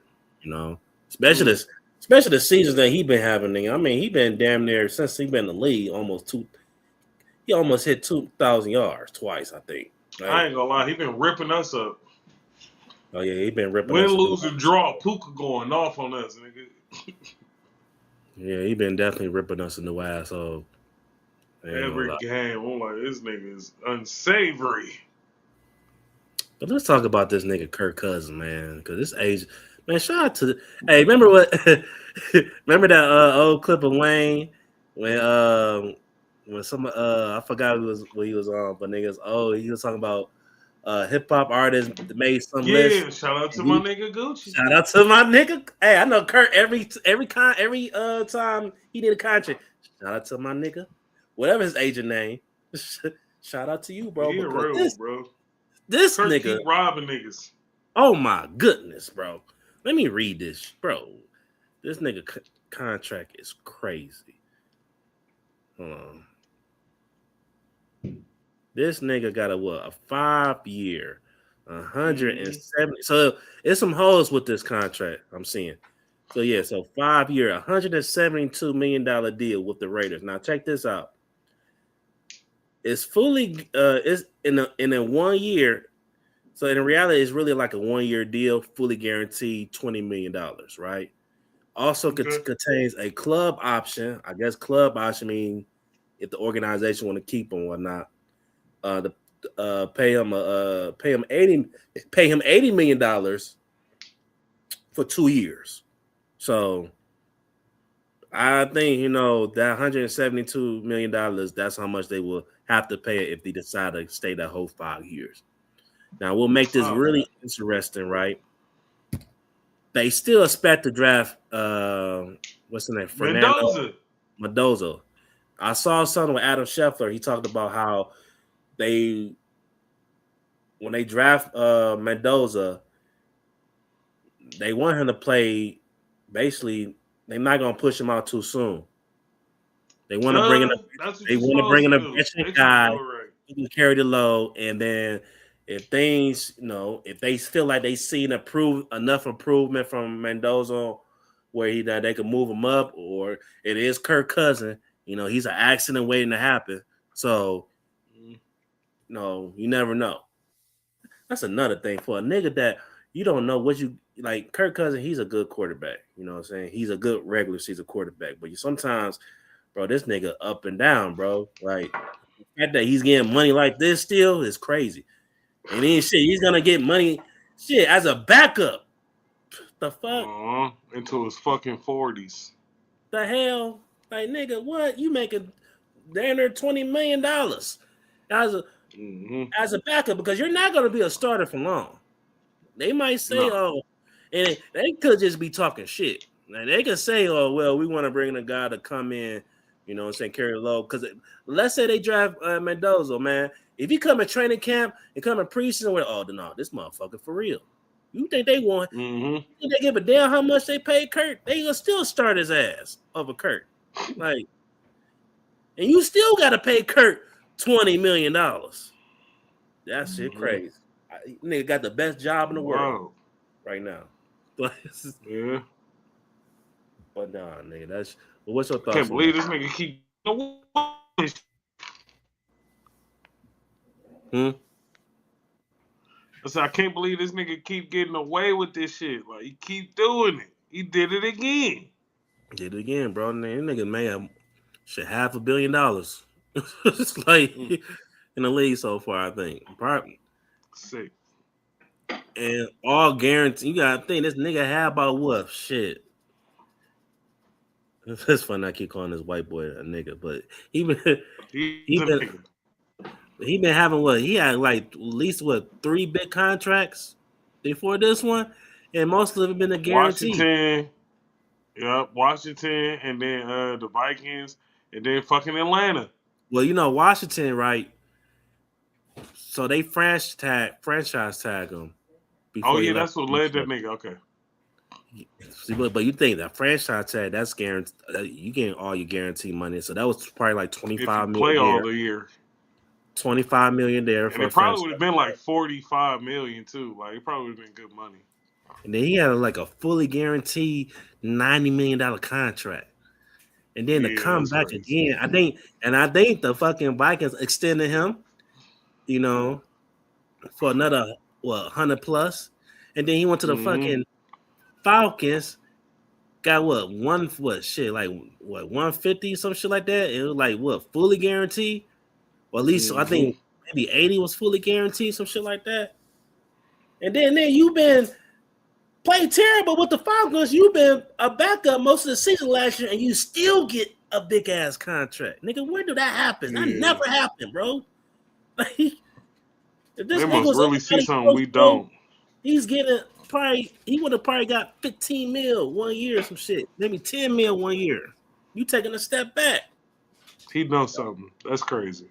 You know, especially Mm. this, especially the seasons that he been having. Nigga. I mean, he been damn near since he been in the league almost two. He almost hit 2,000 yards twice, I think. I Like, ain't gonna lie, he been ripping us up. oh yeah, he been ripping Win, us a new lose, or ass. draw, Puka going off on us, nigga. Yeah, he been definitely ripping us a new asshole. I ain't gonna Every lie. game, I'm like, this nigga is unsavory. But let's talk about this nigga Kirk Cousins, man. Because this age, man. Shout out to. Hey, remember what? remember that old clip of Wayne when some I forgot what he was on, but niggas. Oh, he was talking about hip hop artists that made some list. Yeah, shout out to And my he nigga Gucci. shout out to my nigga. Hey, I know Kurt every time he did a contract. Shout out to my nigga, whatever his agent name. Shout out to you, bro, He a because real one, this bro. this Kurt nigga. keep robbing niggas. Oh my goodness, bro. Let me read this, bro. This nigga contract is crazy. Hold on. This nigga got a 5-year, 170. So it's some holes with this contract I'm seeing. So yeah, so 5-year, $172 million deal with the Raiders. Now check this out. It's fully it's in a 1 year. So in reality, it's really like a 1-year deal, fully guaranteed $20 million, right? Also Okay. contains a club option. I guess club option means if the organization want to keep him or whatnot. The pay him $80 million for 2 years. So I think that $172 million. That's how much they will have to pay if they decide to stay that whole 5 years. Now we'll make this Oh, really interesting, right? They still expect to draft what's the name? Fernando Mendoza. Mendoza. I saw something with Adam Scheffler. He talked about how when they draft Mendoza, they want him to play. Basically, they're not gonna push him out too soon. They want to bring in a That's what they you're want to bring supposed in to a do. veteran They trying to guy do it right. who can carry the load, and then if things, if they feel like they see enough improvement from Mendoza, where that they can move him up, or it is Kirk Cousins, he's an accident waiting to happen. So, no, you never know. That's another thing for a nigga that you don't know what you like. Kirk Cousins, he's a good quarterback. You know what I'm saying? He's a good regular season quarterback, but sometimes, bro, this nigga up and down, bro. Like the fact that he's getting money like this still is crazy. And then shit, he's gonna get money shit as a backup. The fuck? Into his fucking 40s. The hell? Like nigga, what? You making damn near $20 million as a Mm-hmm. as a backup because you're not gonna be a starter for long. They might say, No. oh, And they could just be talking shit. Like, they could say, "Oh well, we want to bring a guy to come in, you know, and say carry the load." Because let's say they draft Mendoza, man. If he come in training camp and come in preseason, with no, this motherfucker for real. You think they want? Mm-hmm. You think they give a damn how much they pay Kurt? They gonna still start his ass over Kurt, like, and you still got to pay Kurt $20 million. That shit crazy. Nigga got the best job in the world right now. Yeah. But nah, nigga, that's. Well, what's your thoughts? Can't believe this nigga keep. I can't believe this nigga keep getting away with this shit. Like, he keep doing it. He did it again. Did it again, bro. This nigga made $500 million. It's like in the league so far, I think. Probably. Sick. And all guaranteed. You gotta think this nigga had about what? Shit. It's funny I keep calling this white boy a nigga, but he been having what? He had like at least 3 big contracts before this one, and most of them been a guarantee. Washington, and then the Vikings, and then fucking Atlanta. Well, you know Washington, right? So they franchise tag him. Oh yeah, that's what led that nigga. Okay. See, but you think that franchise tag, that's guaranteed. You getting all your guaranteed money, so that was probably like $25 million. Play all the year. $25 million there, and it probably would have been like $45 million too. Like, it probably would have been good money. And then he had like a fully guaranteed $90 million contract, and then to come back again, I think the fucking Vikings extended him, you know, for another 100 plus, and then he went to the fucking Falcons, got 150, some shit like that. It was like fully guaranteed, or at least I think maybe 80 was fully guaranteed, some shit like that. And then you've been played terrible with the Falcons. You've been a backup most of the season last year, and you still get a big ass contract, nigga. Where did that happen? That never happened, bro. Like, if this they nigga must really see something we don't. He's getting. He would have probably got 15 mil 1 year, some shit. Maybe 10 mil 1 year. You taking a step back. He knows something. That's crazy.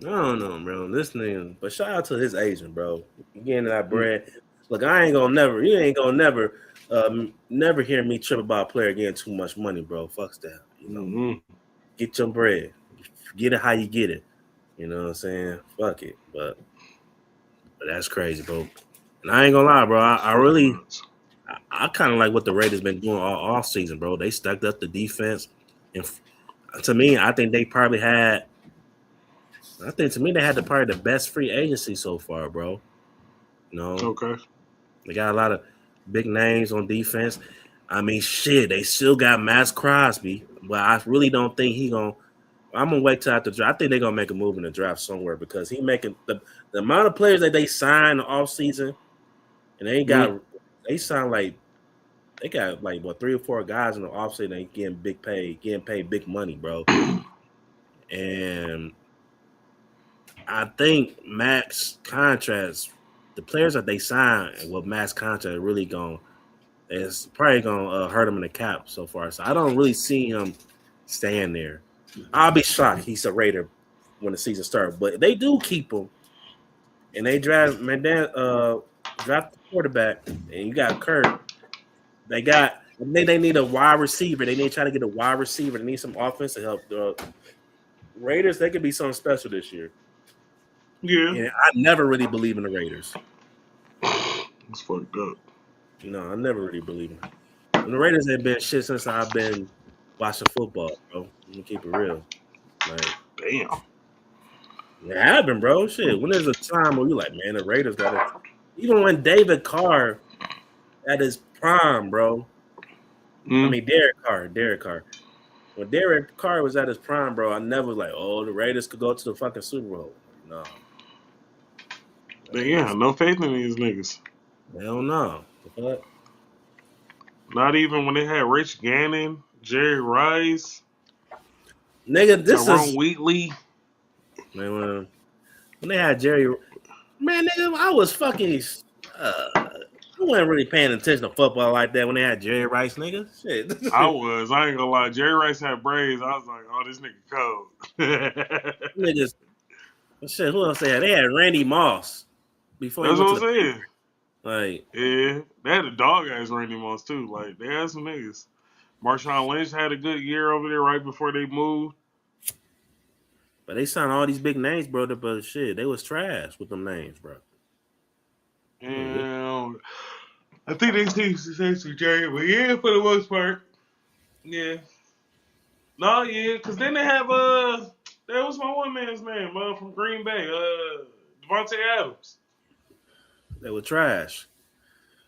I don't know, bro. This nigga, but shout out to his agent, bro. You getting that bread. Look, you ain't gonna never hear me trip about a player getting too much money, bro. Fuck that. You know, get your bread. Get it how you get it. You know what I'm saying? Fuck it. But that's crazy, bro. And I ain't gonna lie, bro. I kind of like what the Raiders been doing all off season, bro. They stacked up the defense, and to me, I think they probably had. They had probably the best free agency so far, bro. You know, okay. They got a lot of big names on defense. I mean, shit, they still got Max Crosby, but I really don't think I'm gonna wait till after the draft. I think they're gonna make a move in the draft somewhere because he making the amount of players that they signed in the offseason, and they got they got like 3 or 4 guys in the offseason that getting paid big money, bro. And I think Max contracts, the players that they sign with Max contract really it's probably gonna hurt him in the cap so far. So I don't really see him staying there. I'll be shocked he's a Raider when the season starts, but they do keep him, and they draft the quarterback, and you got Kurt. They need a wide receiver. They need to try to get a wide receiver. They need some offense to help the Raiders. They could be something special this year. Yeah, and I never really believe in the Raiders. It's fucked up. You know, I never really believe in them. And the Raiders have been shit since I've been watching football, bro. Let me keep it real. Like, damn. It happened, bro. Shit. When there's a time where you're like, man, the Raiders got it. Even when David Carr at his prime, bro. I mean, Derek Carr. When Derek Carr was at his prime, bro, I never was like, oh, the Raiders could go to the fucking Super Bowl. No. Yeah, no faith in these niggas. Hell no. What? Not even when they had Rich Gannon, Jerry Rice, nigga. This Tyrone Wheatley. Man, when they had Jerry, man, nigga, I was fucking wasn't really paying attention to football like that when they had Jerry Rice, nigga. Shit. I was. I ain't gonna lie. Jerry Rice had braids. I was like, oh, this nigga cold. Niggas, shit, who else they had? They had Randy Moss before he That's went what to I'm the saying. Patriots. Like, Yeah, they had a dog ass Randy Moss too. Like they had some niggas. Marshawn Lynch had a good year over there right before they moved. but they signed all these big names, bro. But shit, they was trash with them names, bro. And I think they changed the names to Jerry, but yeah, for the most part, yeah. No, yeah, because then they have that was my one man's name, from Green Bay, Devontae Adams. They were trash.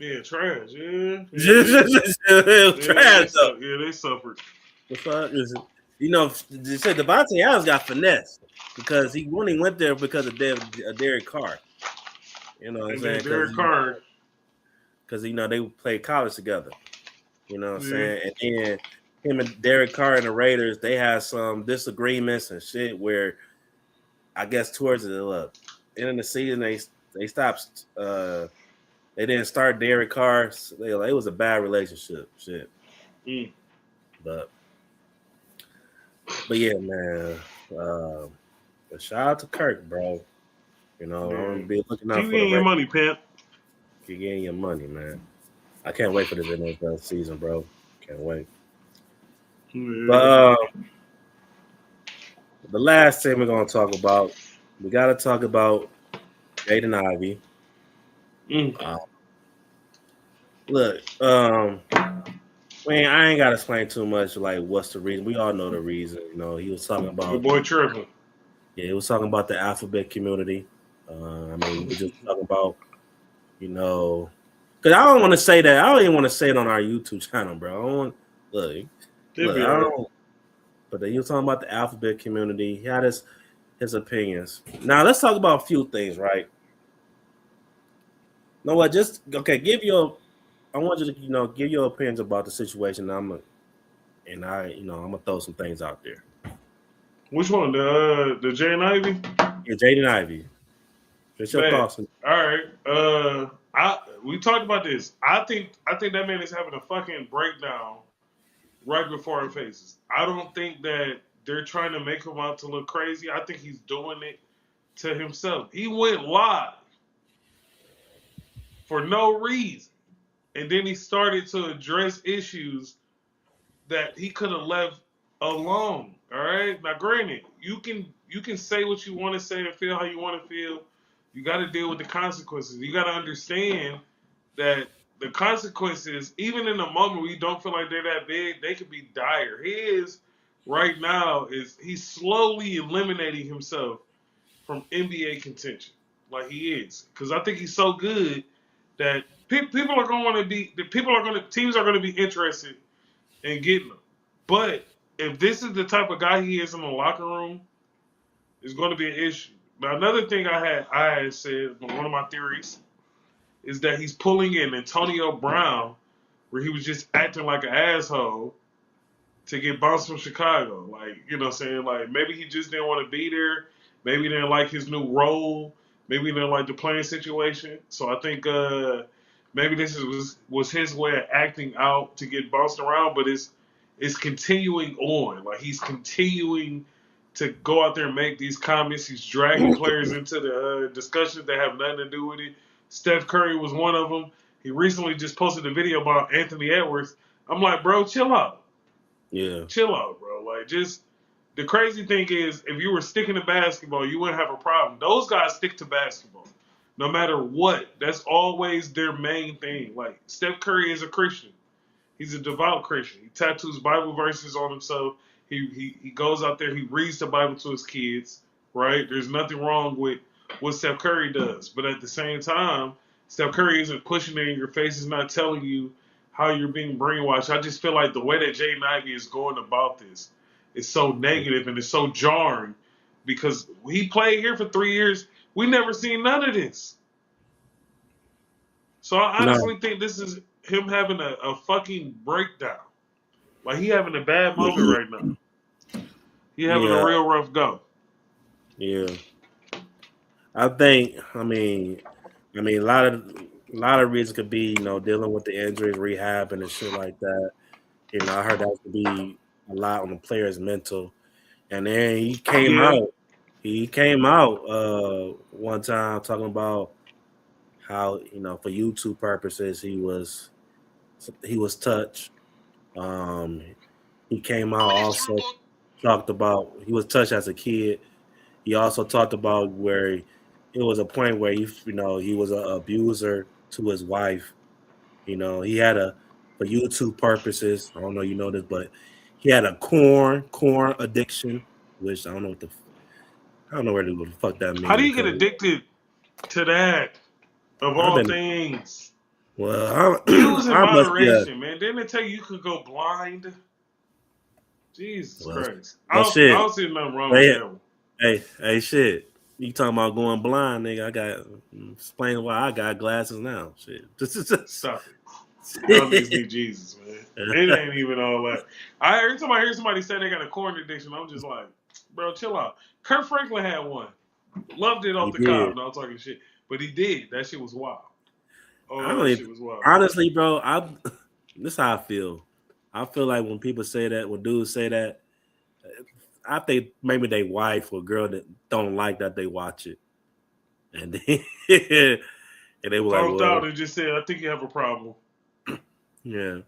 Yeah, trash. Yeah, It was trash though. they suffered. The fuck is it? You know, they said Devontae Adams got finessed because he only went there because of Derek Carr. You know what I'm And saying? then Derek Carr. Because you know they played college together. You know what I'm Yeah. saying? And then him and Derek Carr and the Raiders, they had some disagreements and shit where I guess towards the end of the season they stopped. They didn't start Derek Carr. So it was a bad relationship. Shit. Mm. But yeah, man. Shout out to Kirk, bro. You know, I'm gonna be looking out Keep for the getting your money, pimp. Keep getting your money, man. I can't wait for this NFL season, bro. Can't wait. Yeah. But the last thing we're gonna talk about, we gotta talk about Jaden Ivey. Mm. Look, man, I ain't gotta explain too much. Like, what's the reason? We all know the reason. You know, he was talking Your about. boy tripping. Yeah, he was talking about the alphabet community. I mean, we just talking about, you know, because I don't want to say that. I don't even want to say it on our YouTube channel, bro. I don't want look. I don't. But he was talking about the alphabet community. He had his opinions. Now let's talk about a few things, right? You know what? Just okay. I want you to give your opinions about the situation. I'm gonna throw some things out there. Which one? The Jay and Ivy? Yeah, Jaden Ivey. What's your thoughts? All right. We talked about this. I think that man is having a fucking breakdown right before our faces. I don't think that they're trying to make him out to look crazy. I think he's doing it to himself. He went live for no reason. And then he started to address issues that he could have left alone. All right. Now, granted, you can say what you want to say and feel how you want to feel. You got to deal with the consequences. You got to understand that the consequences, even in the moment where you don't feel like they're that big, they could be dire. His right now is he's slowly eliminating himself from NBA contention, like he is, because I think he's so good that people are going to be, teams are going to be interested in getting him. But if this is the type of guy he is in the locker room, it's going to be an issue. Now, another thing I had said, one of my theories, is that he's pulling in Antonio Brown, where he was just acting like an asshole to get bounced from Chicago. Like, you know what I'm saying? Like, maybe he just didn't want to be there. Maybe he didn't like his new role. Maybe he didn't like the playing situation. So I think maybe this was his way of acting out to get bounced around, but it's continuing on. Like, he's continuing to go out there and make these comments. He's dragging players into the discussions that have nothing to do with it. Steph Curry was one of them. He recently just posted a video about Anthony Edwards. I'm like, bro, chill out. Yeah. Chill out, bro. Like, just the crazy thing is, if you were sticking to basketball, you wouldn't have a problem. Those guys stick to basketball, no matter what. That's always their main thing. Like, Steph Curry is a Christian. He's a devout Christian. He tattoos Bible verses on himself. He goes out there. He reads the Bible to his kids. Right? There's nothing wrong with what Steph Curry does, but at the same time, Steph Curry isn't pushing it in your face. He's not telling you how you're being brainwashed. I just feel like the way that Jaden Ivey is going about this is so negative and it's so jarring because he played here for 3 years. We never seen none of this. So I honestly think this is him having a fucking breakdown. Like, he having a bad moment right now. He having a real rough go. Yeah. I mean, a lot of A lot of reasons could be, dealing with the injuries, rehab, and shit like that. I heard that could be a lot on the player's mental. And then he came Yeah. out. He came out one time talking about how for YouTube purposes he was touched. Um, he came out also talked about he was touched as a kid. He also talked about where it was a point where he was an abuser to his wife. He had for YouTube purposes. I don't know you know this, but he had a corn addiction, which I don't know I don't know what the fuck that How do means you get because addicted to that of I've all been things? well. Use in I must be a moderation, man. Didn't it tell you could go blind? Jesus well, Christ. well I shit. don't see nothing wrong with Hey, that one. hey, shit. You talking about going blind, nigga? I got explain why I got glasses now. Shit. Stop it. Y'all niggas need Jesus, man. It ain't even all that. Every time I hear somebody say they got a corn addiction, I'm just like, bro, chill out. Kurt Franklin had one. Loved it He off the did. cop. Not talking shit. But he did. That shit was wild. I Oh, don't that even, shit was wild. honestly, bro. This is how I feel. I feel like when people say that, when dudes say that, I think maybe they wife or girl that don't like that they watch it, and then, and they were like, Thumbed well, out and just said, I think you have a problem. yeah.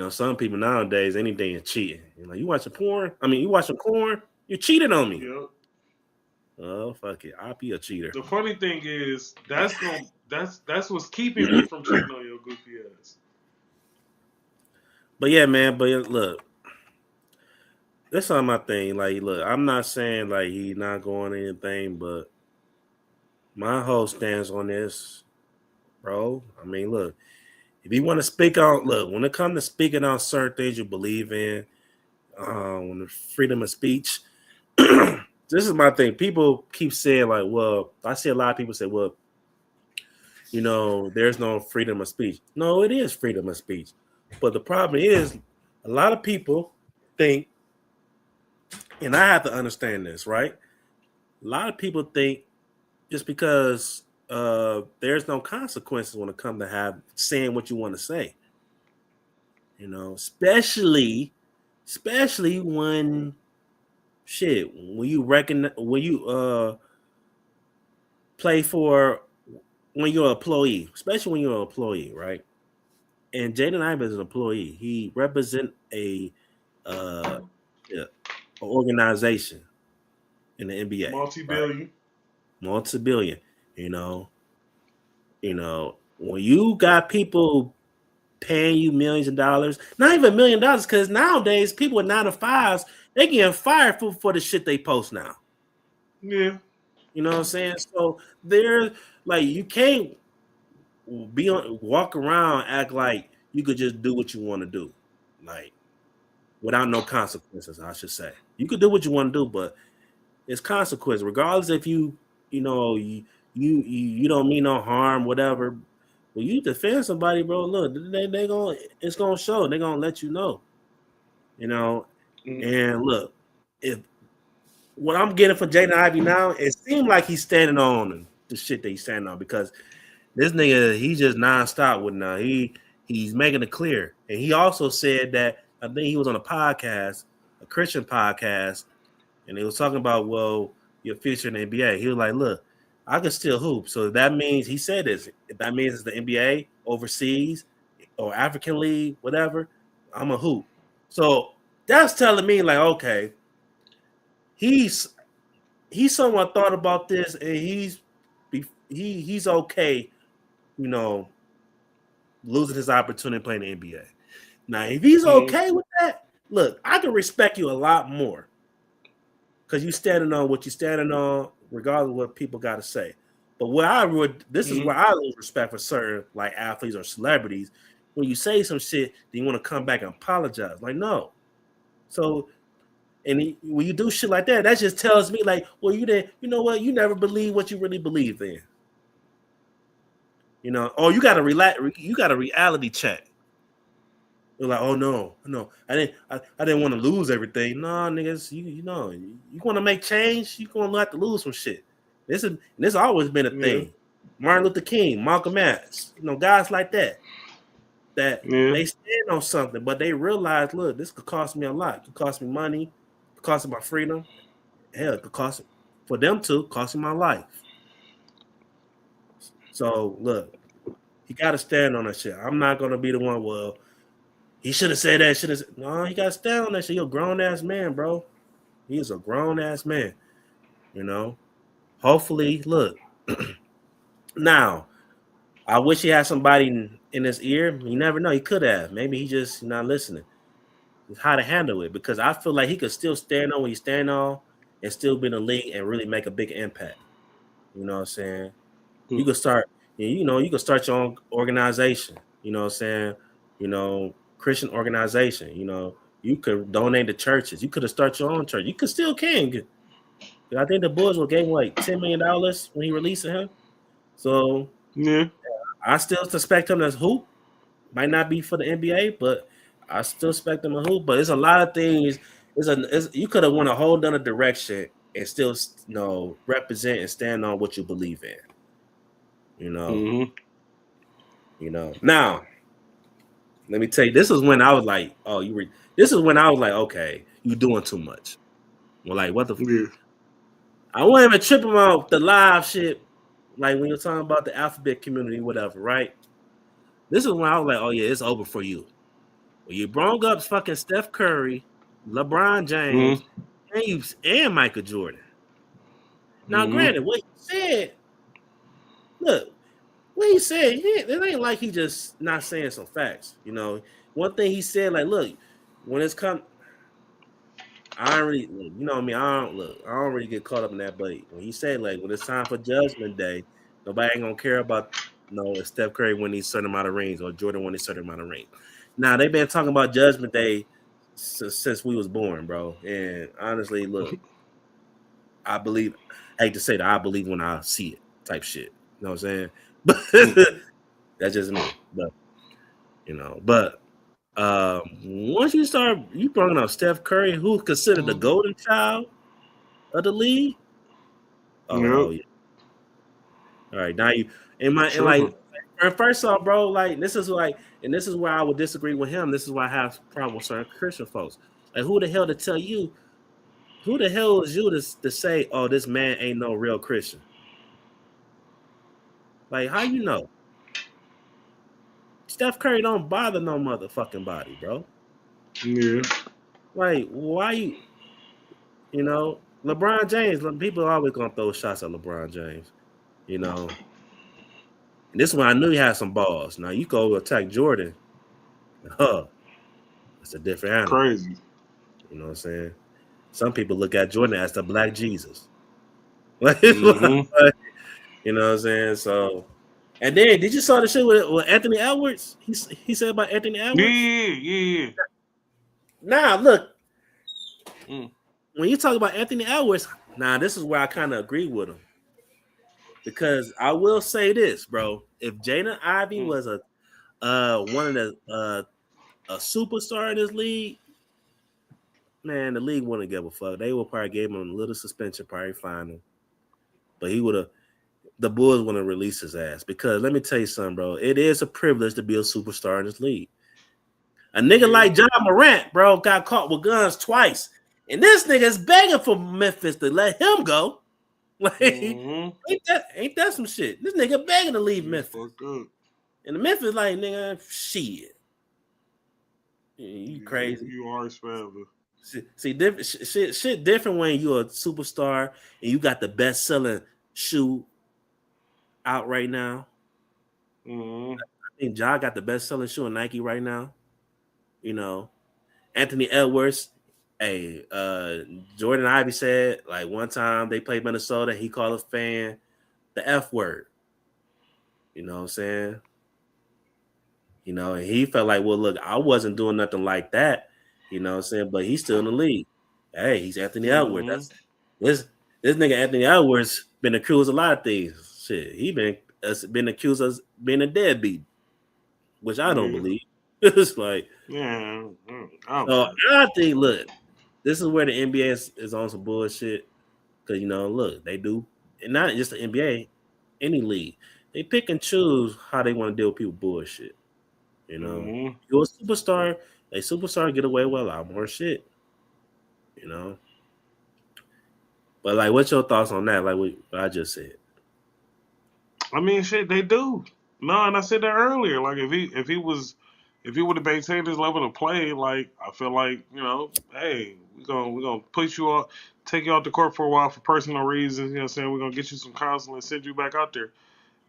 Some people nowadays anything is cheating. You watching porn? I mean, you watching porn? You cheated on me. Yep. Oh fuck it, I'll be a cheater. The funny thing is, that's what's keeping me from cheating on your goofy ass. But yeah, man. But look, that's not my thing. Like, look, I'm not saying like he's not going anything, but my whole stance on this, bro. I mean, look, if you want to speak on, look, when it comes to speaking on certain things you believe in, when the freedom of speech, this is my thing. People keep saying like, well, I see a lot of people say, well, there's no freedom of speech. No, it is freedom of speech. But the problem is, a lot of people think, and I have to understand this, right? A lot of people think just because there's no consequences when it comes to saying what you want to say. Especially when when you play for when you're an employee, especially when you're an employee, right? And Jaden Ivey is an employee. He represents uh, yeah, a organization in the NBA, right? Multi-billion. Multi-billion. You know, when you got people paying you millions of dollars, not even $1 million, because nowadays people with 9 to 5s, they getting fired for the shit they post now. Yeah. You know what I'm saying? So they're like, you can't walk around act like you could just do what you want to do, like without no consequences. I should say you could do what you want to do, but it's consequence, regardless if you don't mean no harm, whatever. When you defend somebody, bro, look, it's gonna show. They're gonna let you know, Mm. And look, if what I'm getting for Jaden Ivey now, it seems like he's standing on the shit that he's standing on because this nigga, he's just nonstop with now. He's making it clear. And he also said that I think he was on a podcast, a Christian podcast, and he was talking about, well, your future in the NBA. He was like, look, I can still hoop. So that means he said this. If that means it's the NBA overseas or African League, whatever, I'm a hoop. So that's telling me, like, okay, he's somewhat thought about this and he's okay, losing his opportunity playing the NBA. Now, if he's okay with that, look, I can respect you a lot more because you standing on what you're standing on, regardless of what people got to say. But this is where I lose respect for certain like athletes or celebrities. When you say some shit, then you want to come back and apologize. Like, no. So, when you do shit like that, that just tells me like, well, you didn't. You know what? You never believe what you really believe in. Oh, you got to relax. You got a reality check. You're like, oh no, I didn't want to lose everything. No, niggas, you want to make change, you gonna have to lose some shit. This has always been a thing. Martin Luther King, Malcolm X, guys like that Yeah. they stand on something, but they realize, look, this could cost me a lot. It could cost me money, it could cost me my freedom. Hell, it could cost for them to cost me my life. So look, he got to stand on that shit. I'm not gonna be the one. Well, he should have said that. Should have. No, he got to stand on that shit. You're a grown ass man, bro. He is a grown ass man. Hopefully, look. Now, I wish he had somebody in his ear. You never know. He could have. Maybe he just not listening. It's how to handle it, because I feel like he could still stand on what he's standing on and still be in the league and really make a big impact. You know what I'm saying? You could start. You could start your own organization. You know what I'm saying? Christian organization. You could donate to churches. You could have started your own church. You could still can. I think the Bulls will gave him like $10 million when he released him. So Yeah. I still suspect him as hoop. Might not be for the NBA, but I still expect him to hoop. But it's a lot of things. You could have went a whole other direction and still represent and stand on what you believe in. Mm-hmm. Now, let me tell you, this is when I was like, this is when I was like, okay, you doing too much. Well, like, what the Yeah. I wasn't even tripping about the live shit, like when you're talking about the alphabet community, whatever, right? This is when I was like, oh yeah, it's over for you. Well, you brought up fucking Steph Curry, LeBron James, and Michael Jordan. Now, granted, what he said, look, what he said, it ain't like he just not saying some facts. One thing he said, like, look, when it's come, I don't really, what I mean. I don't really get caught up in that. But when he said, like, when it's time for Judgment Day, nobody ain't gonna care about if Steph Curry win these certain amount of rings or Jordan win a certain amount of rings. Now they've been talking about Judgment Day since we was born, bro. And honestly, look, I believe. I hate to say that, I believe when I see it, type shit. You know what I'm saying? But that's just me. But once you brought up Steph Curry, who's considered the golden child of the league. Oh yeah. All right, now first off, bro, like this is where I would disagree with him. This is why I have a problem with certain Christian folks. Like, who the hell to tell you? Who the hell is you to say, oh, this man ain't no real Christian? Like, how you know? Steph Curry don't bother no motherfucking body, bro. Yeah. Like, why LeBron James, people are always gonna throw shots at LeBron James. And this one I knew he had some balls. Now you go attack Jordan. It's a different animal. Crazy. You know what I'm saying? Some people look at Jordan as the Black Jesus. You know what I'm saying? So, and then did you saw the shit with Anthony Edwards? He said about Anthony Edwards. Yeah. Now look, when you talk about Anthony Edwards, now this is where I kind of agree with him, because I will say this, bro: if Jaden Ivey was a one of the a superstar in this league, man, the league wouldn't give a fuck. They would probably give him a little suspension, probably fine him, but the Bulls wouldn't release his ass, because let me tell you something, bro. It is a privilege to be a superstar in this league. A nigga like John Morant, bro, got caught with guns twice. And this nigga is begging for Memphis to let him go. Like, ain't that some shit? This nigga begging to leave Memphis. And the Memphis like, nigga, shit. You crazy. You are family. See, shit different when you're a superstar and you got the best-selling shoe out right now. I think Ja got the best-selling shoe in Nike right now. Anthony Edwards, Jordan Ivey said, like, one time they played Minnesota, he called a fan the F word. You know what I'm saying? And he felt like, well, look, I wasn't doing nothing like that. You know what I'm saying? But he's still in the league. Hey, he's Anthony Edwards. This nigga Anthony Edwards been accused of a lot of things. Shit, he been accused of being a deadbeat, which I don't believe. It's like, I think, look, this is where the NBA is on some bullshit. Because, look, they do, and not just the NBA, any league. they pick and choose how they want to deal with people bullshit. You know, Mm-hmm. you're a superstar. A superstar get away with a lot more shit. You know, but like, what's your thoughts on that? Like what I just said. I mean, shit, they do. No, and I said that earlier. Like, if he would have maintained his level of play, like I feel like hey, we gonna put you out, take you out the court for a while for personal reasons. You know, what I'm saying we're gonna get you some counseling, and send you back out there.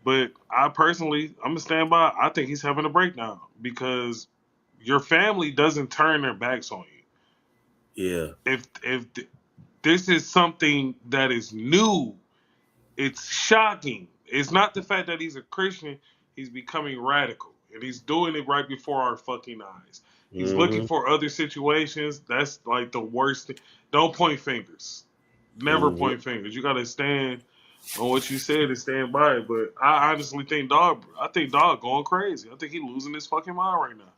But I personally, I'm gonna stand by. I think he's having a breakdown because your family doesn't turn their backs on you. Yeah. If this is something that is new, it's shocking. It's not the fact that he's a Christian, he's becoming radical. And he's doing it right before our fucking eyes. He's looking Mm-hmm. for other situations. That's like the worst thing. Don't point fingers. Never Mm-hmm. point fingers. You gotta stand on what you said and stand by it. But I honestly think Dog going crazy. I think he losing his fucking mind right now.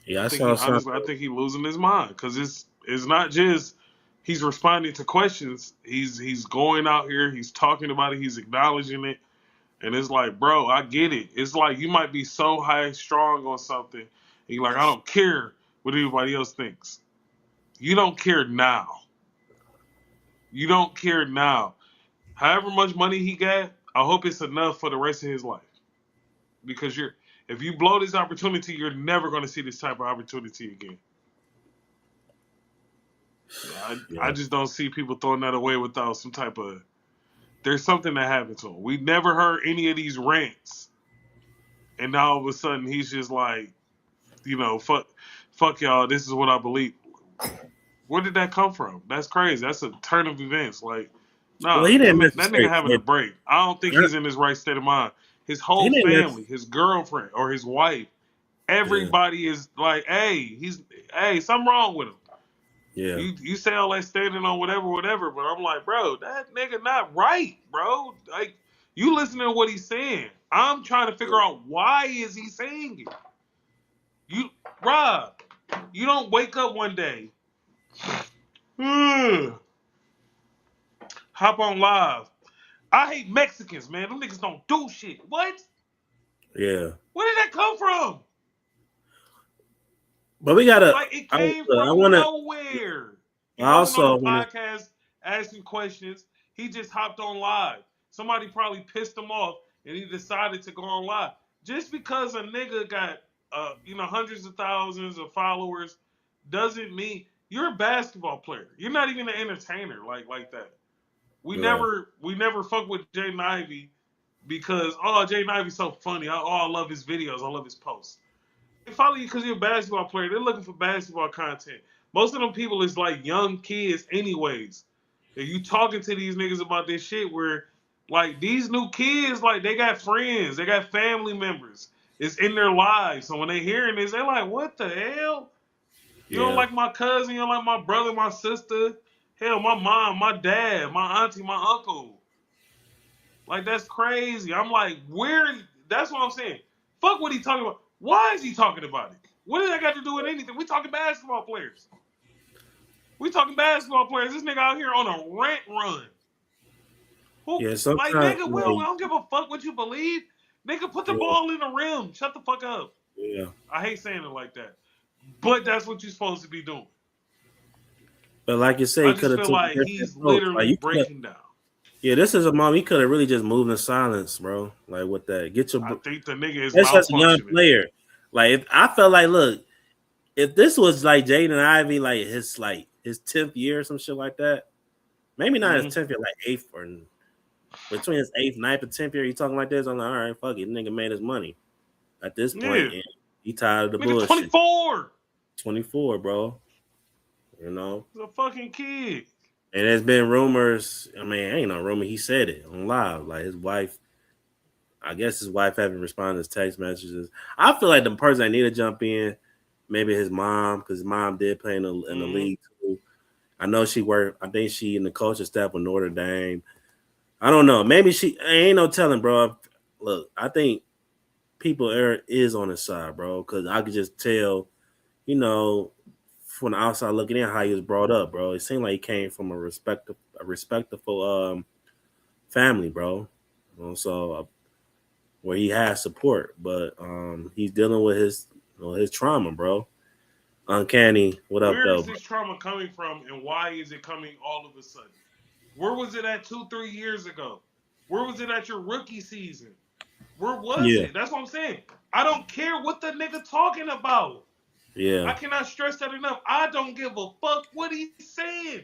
Yeah, I saw something. I think he losing his mind because it's not just he's responding to questions. He's going out here. He's talking about it. He's acknowledging it, and it's like, bro, I get it. It's like you might be so high strong on something, and you're like, I don't care what anybody else thinks. You don't care now. You don't care now. However much money he got, I hope it's enough for the rest of his life. Because if you blow this opportunity, you're never going to see this type of opportunity again. I Yeah. just don't see people throwing that away without some type of. There's something that happened to him. We never heard any of these rants, and now all of a sudden he's just like, fuck y'all. This is what I believe. Where did that come from? That's crazy. That's a turn of events. Like, Well, nah, he didn't that nigga necessarily having a say break. I don't think that. he's in his right state of mind. His He whole didn't. family, his girlfriend or his wife, Yeah. everybody is like, hey, something wrong with him. Yeah. You say all that standing on whatever, but I'm like, bro, that nigga not right, bro. Like, you listening to what he's saying. I'm trying to figure out why is he saying it. You, Rob, you don't wake up one day, hop on live. I hate Mexicans, man. Them niggas don't do shit. What? Yeah. Where did that come from? But we gotta. Like, it I came look, I from wanna. nowhere. He I wasn't on also a wanna. podcast asking questions. He just hopped on live. Somebody probably pissed him off, and he decided to go on live. Just because a nigga got, hundreds of thousands of followers, doesn't mean you're a basketball player. You're not even an entertainer like that. We Yeah. never fuck with Jaden Ivey because Jaden Ivey's so funny. I love his videos. I love his posts. They follow you because you're a basketball player. They're looking for basketball content. Most of them people is like young kids, anyways. And you talking to these niggas about this shit where, like, these new kids, like, they got friends, they got family members. It's in their lives. So when they hearing this, they're like, what the hell? You don't Yeah. like my cousin, you don't like my brother, my sister, hell, my mom, my dad, my auntie, my uncle. Like, that's crazy. I'm like, where? That's what I'm saying. Fuck what he talking about. Why is he talking about it? What does that got to do with anything? We talking basketball players. We talking basketball players. This nigga out here on a rant run. Who, Yeah. like, Sometimes. nigga, we don't give a fuck what you believe. Nigga, put the Yeah. ball in the rim. Shut the fuck up. Yeah. I hate saying it like that. But that's what you're supposed to be doing. But like you say, I he could just have feel took a like different he's approach. Like literally you could. breaking down. Yeah. This is a mom. He could have really just moved in silence, bro. Like with that. Get your. I think the nigga is That's just a young malfunctioning. player. Like if I felt like, look, if this was like Jaden Ivey, like his 10th year or some shit like that, maybe not his Mm-hmm. 10th year, like eighth or between his eighth, ninth, and 10th year, he talking like this. I'm like, all right, fuck it, nigga made his money at this point, Yeah. and he tired of the Nigga bullshit. 24. 24, bro. You know, He's a fucking kid. and there's been rumors. I mean, ain't no rumor. He said it on live. Like his wife, I guess his wife haven't responded to text messages. I feel like the person that need to jump in, maybe his mom, because his mom did play in the Mm-hmm. league too. I know she worked. I think she in the coaching staff with Notre Dame. I don't know. Maybe she ain't no telling, bro. Look, I think people is on his side, bro, because I could just tell, you know, from the outside looking in how he was brought up, bro. It seemed like he came from a respectable family, bro. You know, so where he has support, but he's dealing with his trauma, bro. Uncanny. What up, Where is though? this trauma coming from, and why is it coming all of a sudden? Where was it at 2-3 years ago? Where was it at your rookie season? Where was Yeah, it? That's what I'm saying. I don't care what the nigga talking about. I yeah. cannot stress that enough. I don't give a fuck what he's saying.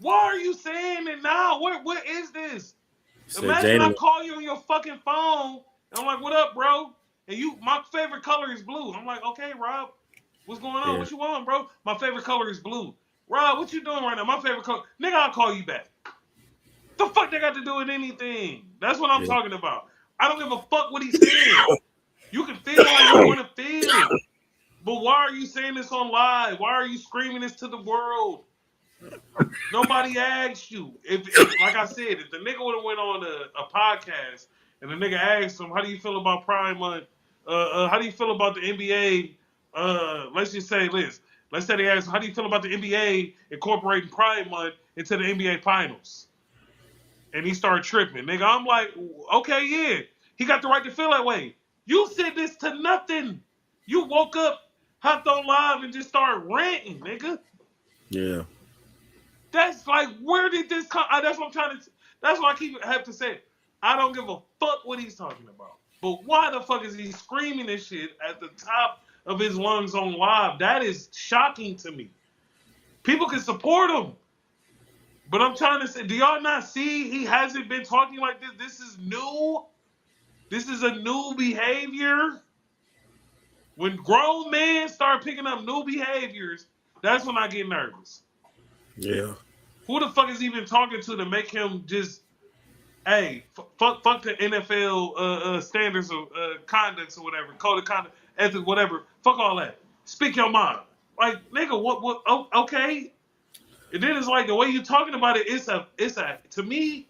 Why are you saying it now? What is this? Said Imagine I Jaden. call you on your fucking phone and I'm like, what up, bro? And my favorite color is blue. I'm like, okay, Rob, what's going on? Yeah, What you want, bro? My favorite color is blue. Rob, what you doing right now? My favorite color. Nigga, I'll call you back. The fuck they got to do with anything? That's what I'm yeah, talking about. I don't give a fuck what he's saying. You can feel how you want to feel. But why are you saying this on live? Why are you screaming this to the world? Nobody asked you. If like I said, if the nigga would have went on a podcast and the nigga asked him, "How do you feel about Prime Month? How do you feel about the NBA?" Let's just say this. Let's say they asked, "How do you feel about the NBA incorporating Prime Month into the NBA Finals?" And he started tripping. Nigga, I'm like, okay, yeah, he got the right to feel that way. You said this to nothing. You woke up, hopped on live, and just started ranting, nigga. yeah, That's like, where did this come? That's what I'm trying to. That's what I have to say. I don't give a fuck what he's talking about. But why the fuck is he screaming this shit at the top of his lungs on live? That is shocking to me. People can support him, but I'm trying to say, do y'all not see he hasn't been talking like this? This is new. This is a new behavior. When grown men start picking up new behaviors, that's when I get nervous. yeah, Who the fuck is he even talking to make him just, hey, fuck the NFL standards of conduct or whatever, code of conduct, ethics, whatever. Fuck all that. Speak your mind. Like, nigga, what? Oh, okay. And then it's like the way you talking about it. It's a. To me,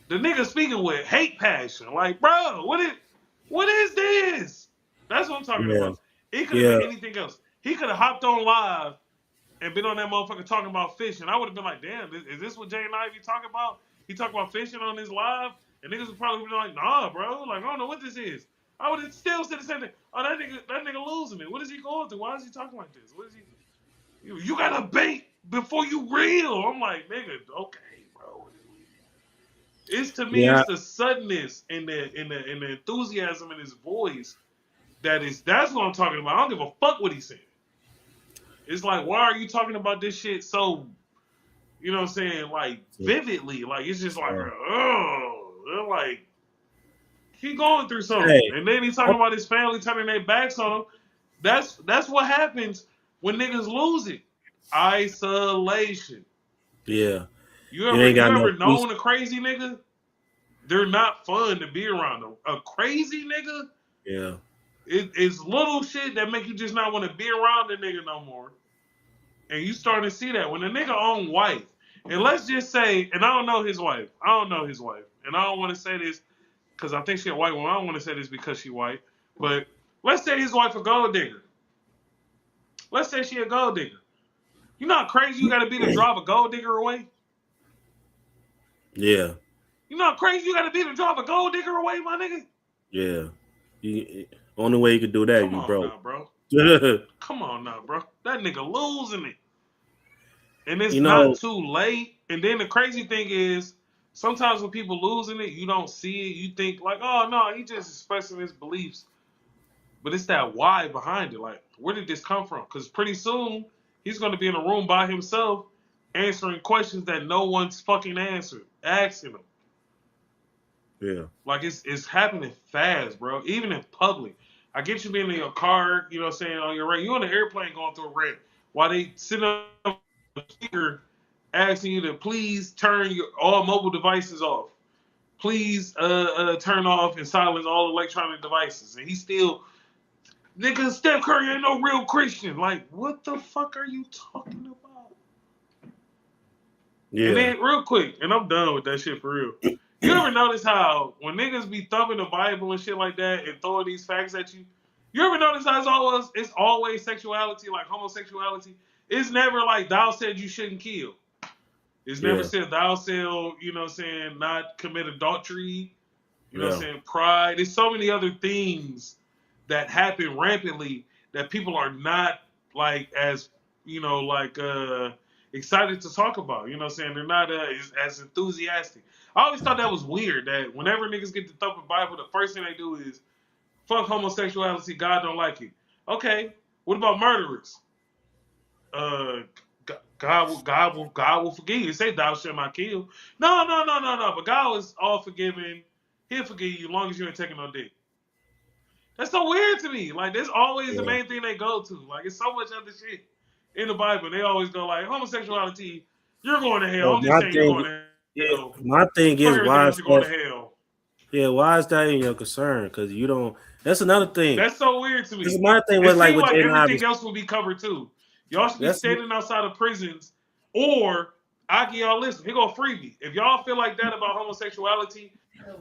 the nigga speaking with hate passion. Like, bro, what is this? That's what I'm talking yeah, about. It could have yeah, been anything else. He could have hopped on live and been on that motherfucker talking about fishing. I would have been like, damn, is this what Jay and Ivey talk about? He talk about fishing on his live, and niggas would probably be like, nah, bro. Like, I don't know what this is. I would have still said the same thing. Oh, that nigga losing it. What is he going through? Why is he talking like this? What is he? You gotta bait before you reel. I'm like, nigga, okay, bro. It's to me, yeah, it's the suddenness and the enthusiasm in his voice that's what I'm talking about. I don't give a fuck what he's saying. It's like, why are you talking about this shit so, you know what I'm saying, like vividly? Like, it's just like, yeah. oh, they're like, he going through something. Hey, And then he's talking about his family turning their backs on him. That's what happens when niggas lose it. Isolation. yeah. You You ever ain't you got no ever peace. known a crazy nigga? They're not fun to be around. A crazy nigga, Yeah, it's little shit that make you just not want to be around the nigga no more. And you starting to see that when a nigga own wife, and let's just say, and I don't know his wife. I don't know his wife. And I don't want to say this because I think she a white woman. I don't want to say this because she white. But let's say his wife a gold digger. Let's say she a gold digger. You know how crazy you gotta be to drive a gold digger away? yeah, You know how crazy you gotta be to drive a gold digger away, my nigga? yeah. Only way you could do that, Come you on broke. now, bro. you Come on now, bro. That nigga losing it. And it's not know, too late. And then the crazy thing is, sometimes when people losing it, you don't see it. You think like, oh no, he just expressing his beliefs. But it's that why behind it. Like, where did this come from? Because pretty soon he's going to be in a room by himself, answering questions that no one's fucking asking him. yeah, Like it's happening fast, bro. Even in public. I get you being in your car, you know what I'm saying, on your rant. You on an airplane going through a rant while they sitting on the speaker asking you to please turn your all mobile devices off. Please turn off and silence all electronic devices. And he still, nigga, Steph Curry ain't no real Christian. Like, what the fuck are you talking about? And yeah, then real quick, and I'm done with that shit for real. You ever notice how when niggas be thumping the Bible and shit like that and throwing these facts at you, you ever notice how it's always sexuality, like homosexuality? It's never like thou said you shouldn't kill. It's never yeah, said thou shall, you know what I'm saying, not commit adultery. You know what I'm saying? Pride. There's so many other things that happen rampantly that people are not like as excited to talk about. You know what I'm saying? They're not as enthusiastic. I always thought that was weird that whenever niggas get to thumping Bible, the first thing they do is fuck homosexuality. God don't like it. Okay, what about murderers? Uh, God will forgive you. It say thou shalt not kill. No. But God is all forgiving. He'll forgive you as long as you ain't taking no dick. That's so weird to me. Like, that's always the main thing they go to. Like, it's so much other shit in the Bible. They always go like, homosexuality, you're going to hell. Well, I'm just saying you're going to hell. my thing Fuck is, everything why else, is you're going to that? hell. Yeah, why is that in your concern? Because you don't. That's another thing. That's so weird to me. This is my thing It with seems like Jaden everything Ivey. else will be covered too. Y'all should be That's standing outside of prisons, or I give y'all listen. Here go a freebie. If y'all feel like that about homosexuality,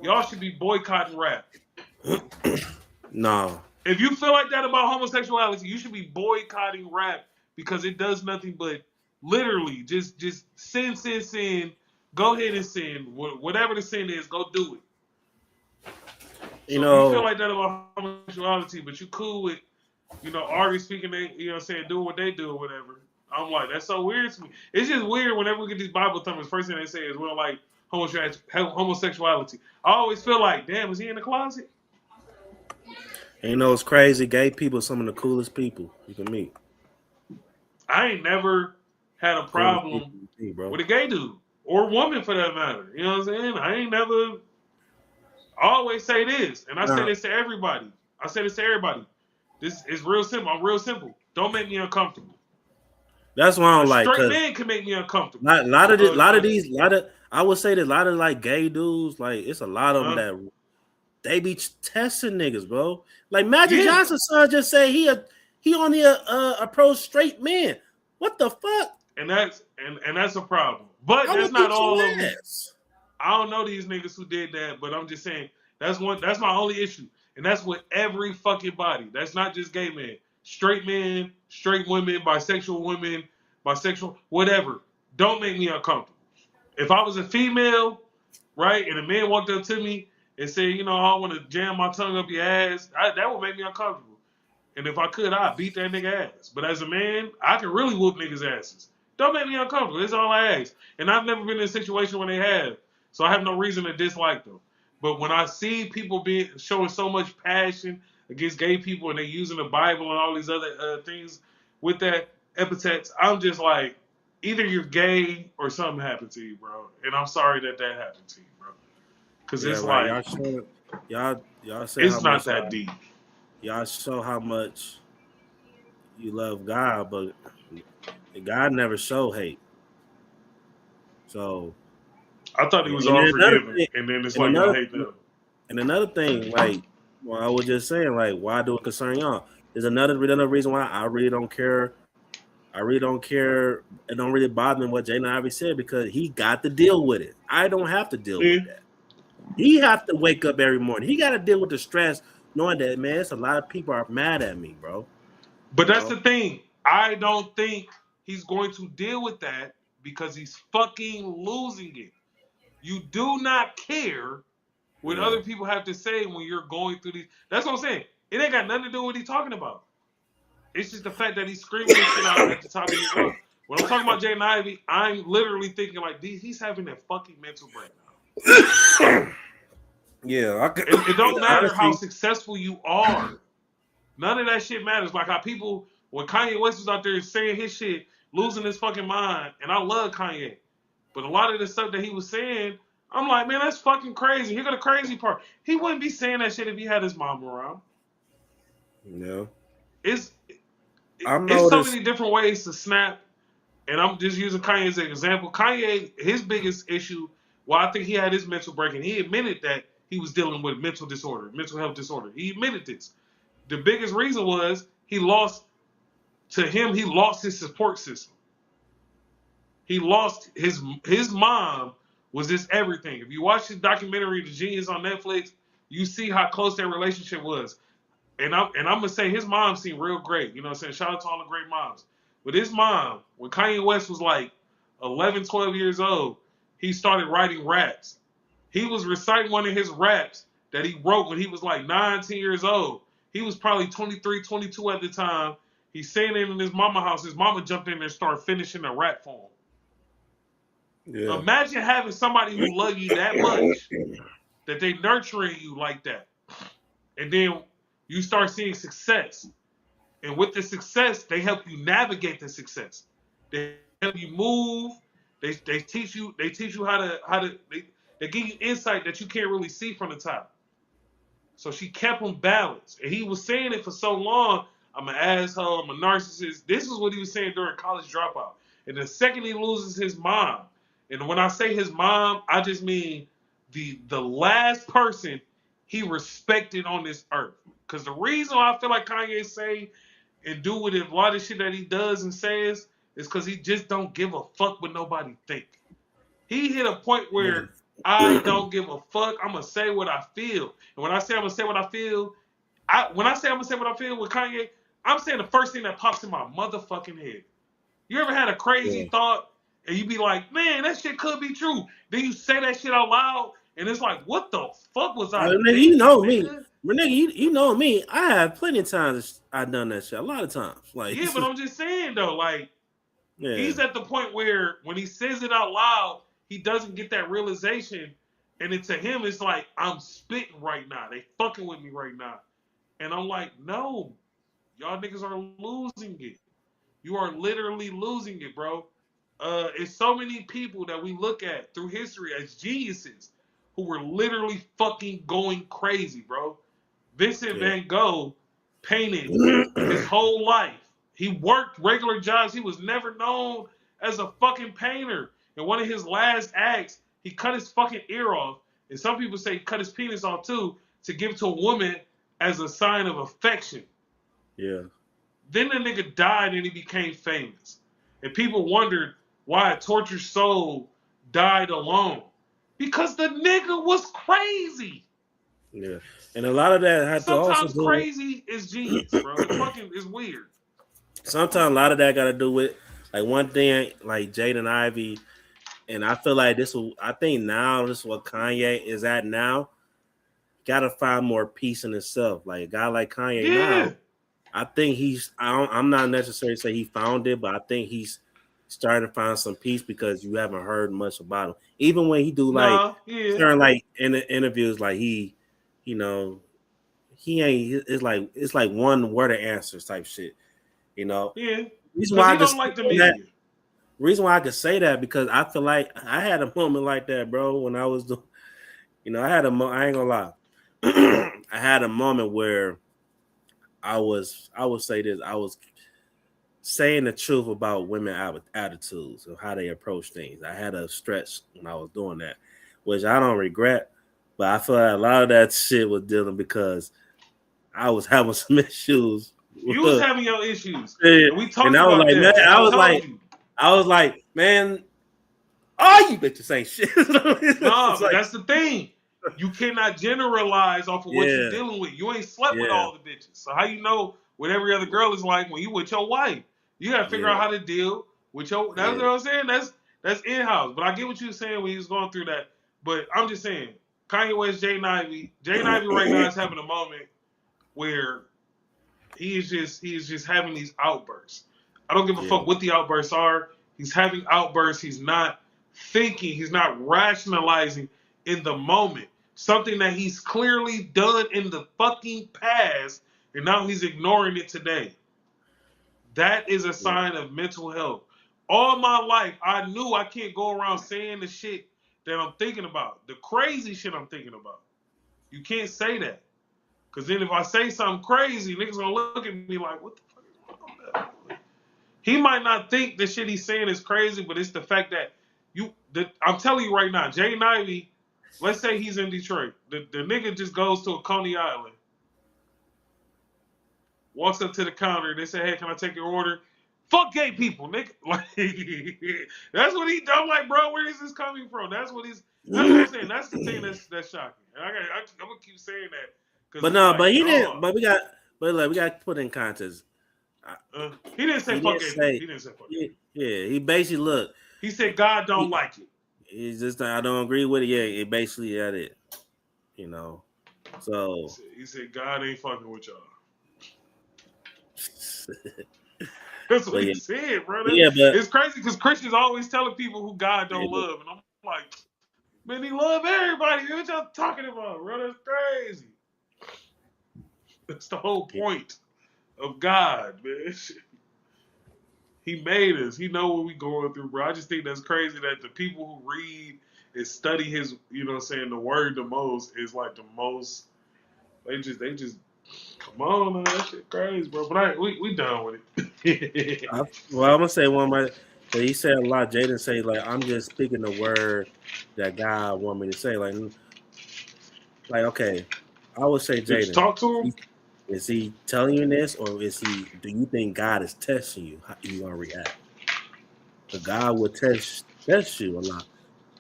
y'all should be boycotting rap. no. If you feel like that about homosexuality, you should be boycotting rap because it does nothing but literally just sin. Go ahead and sin. Whatever the sin is, go do it. So if you feel like that about homosexuality, but you cool with, artists speaking, doing what they do or whatever. I'm like, that's so weird to me. It's just weird whenever we get these Bible thumpers, first thing they say is we don't like homosexuality. I always feel like, damn, is he in the closet? And it's crazy. Gay people are some of the coolest people you can meet. I ain't never had a problem with a gay dude or woman for that matter. You know what I'm saying? I ain't never. I always say this, and I say this to everybody. This is real simple. I'm real simple. Don't make me uncomfortable. That's why I don't like. Straight man can make me uncomfortable. I would say that a lot of like gay dudes, like it's a lot of them that they be testing niggas, bro. Like Magic Johnson's son just say he only approach straight men. What the fuck? And that's a problem. But that's not all of them. I don't know these niggas who did that, but I'm just saying that's my only issue. And that's with every fucking body. That's not just gay men. Straight men, straight women, bisexual, whatever. Don't make me uncomfortable. If I was a female, right, and a man walked up to me and said, I want to jam my tongue up your ass, that would make me uncomfortable. And if I could, I'd beat that nigga ass. But as a man, I can really whoop niggas' asses. Don't make me uncomfortable. That's all I ask. And I've never been in a situation where they have. So I have no reason to dislike them. But when I see people showing so much passion against gay people and they using the Bible and all these other things with that epithets, I'm just like, either you're gay or something happened to you, bro. And I'm sorry that happened to you, bro. Because it's like, y'all say it's not that deep. Y'all show how much you love God, but God never show hate. So I thought he was all forgiving, and then it's like y'all hate them. And another thing, like, I was just saying, like, why do it concern y'all? There's another reason why I really don't care. It don't really bother me what Jaden Ivey said because he got to deal with it. I don't have to deal with that. He have to wake up every morning. He got to deal with the stress, knowing that, man, it's a lot of people are mad at me, bro. But that's the thing. I don't think he's going to deal with that because he's fucking losing it. You do not care what other people have to say when you're going through these. That's what I'm saying. It ain't got nothing to do with what he's talking about. It's just the fact that he's screaming this shit out at the top of his lungs. When I'm talking about Jaden Ivey, I'm literally thinking like, he's having a fucking mental breakdown. Yeah. It don't matter how successful you are. None of that shit matters. Like how people, when Kanye West was out there saying his shit, losing his fucking mind, and I love Kanye. But a lot of the stuff that he was saying, I'm like, man, that's fucking crazy. Here go the crazy part. He wouldn't be saying that shit if he had his mom around. No. It's so many different ways to snap, and I'm just using Kanye as an example. Kanye, his biggest issue, I think he had his mental break, and he admitted that he was dealing with mental health disorder. He admitted this. The biggest reason was he lost his support system. He lost his mom was just everything. If you watch his documentary, The Genius on Netflix, you see how close that relationship was. And I'm gonna say his mom seemed real great. You know what I'm saying? Shout out to all the great moms. But his mom, when Kanye West was like 11, 12 years old, he started writing raps. He was reciting one of his raps, that he wrote when he was like 9, 10 years old. He was probably 23, 22 at the time. He's saying it in his mama house. His mama jumped in there and started finishing a rap for him. Yeah. Imagine having somebody who love you that much that they nurturing you like that. And then you start seeing success. And with the success, they help you navigate the success. They help you move. They teach you how to they give you insight that you can't really see from the top. So she kept him balanced. And he was saying it for so long, I'm an asshole, I'm a narcissist. This is what he was saying during College Dropout. And the second he loses his mom, and when I say his mom, I just mean the last person he respected on this earth. Because the reason why I feel like Kanye say and do with it, a lot of shit that he does and says is because he just don't give a fuck what nobody think. He hit a point where I don't give a fuck. I'm gonna say what I feel, and when I say I'm gonna say what I feel, when I say I'm gonna say what I feel with Kanye, I'm saying the first thing that pops in my motherfucking head. You ever had a crazy thought and you be like, man, that shit could be true. Then you say that shit out loud, and it's like, what the fuck was I thinking, you know me. nigga? But nigga, you know me. I have plenty of times I've done that shit. A lot of times. Like, Yeah, but I'm just saying though, like, yeah. he's at the point where when he says it out loud, he doesn't get that realization. And to him, it's like, I'm spitting right now. They fucking with me right now. And I'm like, no, y'all niggas are losing it. You are literally losing it, bro. It's so many people that we look at through history as geniuses who were literally fucking going crazy, bro. Vincent Van Gogh painted his whole life. He worked regular jobs. He was never known as a fucking painter. In one of his last acts, he cut his fucking ear off. And some people say he cut his penis off too to give to a woman as a sign of affection. Yeah. Then the nigga died and he became famous. And people wondered why a tortured soul died alone. Because the nigga was crazy. Yeah. And a lot of that had to also Sometimes do crazy is genius, bro. It fucking is weird. Sometimes a lot of that got to do with like one thing, like Jaden Ivey, and I feel like I think now this is what Kanye is at now. Got to find more peace in himself. Like a guy like Kanye now, I think I'm not necessarily say he found it, but I think he's starting to find some peace because you haven't heard much about him. Even when he do certain like in the interviews, like he ain't. It's like one word of answers type shit. You know. Yeah. Reason why he don't like the media. Reason why I could say that because I feel like I had a moment like that, bro. When I was, I ain't gonna lie. I had a moment where I would say this. I was saying the truth about women attitudes and how they approach things. I had a stretch when I was doing that, which I don't regret. But I feel like a lot of that shit was dealing because I was having some issues. You was having your issues. Yeah. And we talked and I was about like, that. man, I was like, man, all you bitches ain't shit. No, but that's the thing. You cannot generalize off of what you're dealing with. You ain't slept with all the bitches. So how you know what every other girl is like when you with your wife? You gotta figure out how to deal with your. That's what I'm saying. That's in house. But I get what you're saying when he was going through that. But I'm just saying, Kanye West, Jaden Ivey right now is having a moment where he is just having these outbursts. I don't give a fuck what the outbursts are. He's having outbursts. He's not thinking. He's not rationalizing in the moment. Something that he's clearly done in the fucking past, and now he's ignoring it today. That is a sign of mental health. All my life, I knew I can't go around saying the shit that I'm thinking about, the crazy shit I'm thinking about. You can't say that. Because then if I say something crazy, niggas gonna look at me like, what the fuck is wrong with that? He might not think the shit he's saying is crazy, but it's the fact that I'm telling you right now, Jaden Ivey, let's say he's in Detroit. The nigga just goes to a Coney Island, walks up to the counter, they say, hey, can I take your order? Fuck gay people, nigga. Like, that's what he done. Like, bro, where is this coming from? That's what I'm saying. That's the thing that's shocking. And I'm gonna keep saying that. But no, but he didn't. But we got to put in context. He didn't say fuck gay people. He didn't say fuck gay people. Yeah, he basically He said God don't like it. He's just I don't agree with it. Yeah, it basically that it. So He said, God ain't fucking with y'all. That's what but he yeah, said, bro. yeah, but It's crazy because Christians always telling people who God don't love, and I'm like, man, he love everybody. What y'all talking about, bro? That's crazy. That's the whole point of God, man. He made us. He know what we going through, bro. I just think that's crazy that the people who read and study his, you know what I'm saying, the word the most is like the most. They just come on, man. That shit crazy, bro. But we done with it. well, I'm gonna say one more. But he said a lot. Jaden say like, I'm just speaking the word that God want me to say. Like okay, I would say Did you Jaden. talk to him? Is he telling you this, or is he? Do you think God is testing you? How you gonna react? But God will test you a lot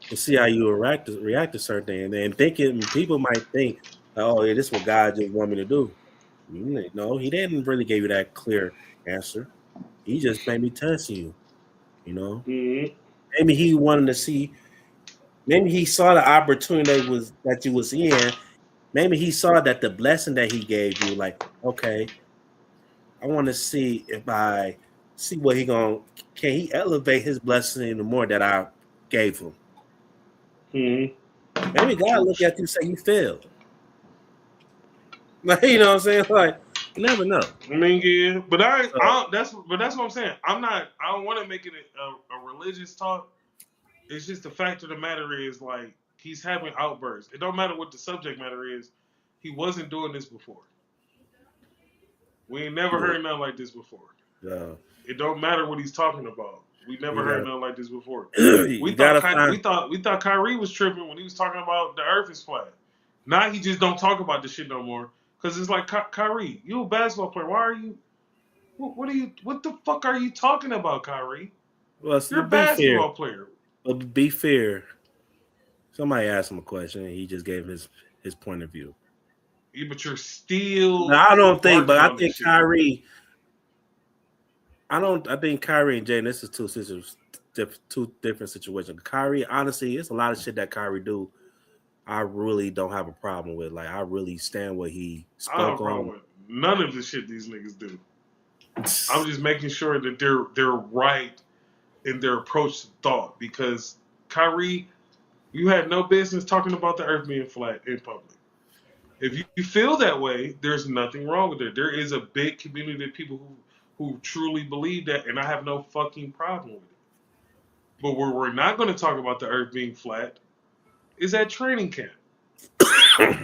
to see how you react to certain things. And thinking people might think, oh, yeah, this is what God just want me to do. No, He didn't really give you that clear answer. He just made me test you. You know, Mm-hmm. maybe He wanted to see. Maybe He saw the opportunity that you was in. Maybe He saw that the blessing that He gave you, like, okay, I want to see if I see what can He elevate His blessing in the more that I gave Him. Mm-hmm. Maybe God look at you and say you failed. Like, you know what I'm saying? Like, you never know. I mean, yeah, but So, that's what I'm saying. I don't want to make it a religious talk. It's just the fact of the matter is like he's having outbursts. It don't matter what the subject matter is. He wasn't doing this before. We ain't never yeah, heard nothing like this before. yeah. It don't matter what he's talking about. We never You heard gotta, nothing like this before. you gotta find. We thought Kyrie was tripping when he was talking about the Earth is flat. Now he just don't talk about this shit no more because it's like Kyrie, you a basketball player. Why are you? What are you? What the fuck are you talking about, Kyrie? Well, You're a be fair. basketball player. But be fair. Somebody asked him a question, and he just gave his point of view. Yeah, but you're still Now, I don't think, but barking I on this think shit. Kyrie. I don't. I think Kyrie and Jaden. This is two different situations. Kyrie, honestly, it's a lot of shit that Kyrie do. I really don't have a problem with. Like, I really stand what he I don't have spoke a problem on. with none of the shit these niggas do. I'm just making sure that they're right in their approach to thought because Kyrie, you had no business talking about the Earth being flat in public. If you feel that way, there's nothing wrong with it. There is a big community of people who truly believe that, and I have no fucking problem with it. But where we're not going to talk about the Earth being flat is at training camp.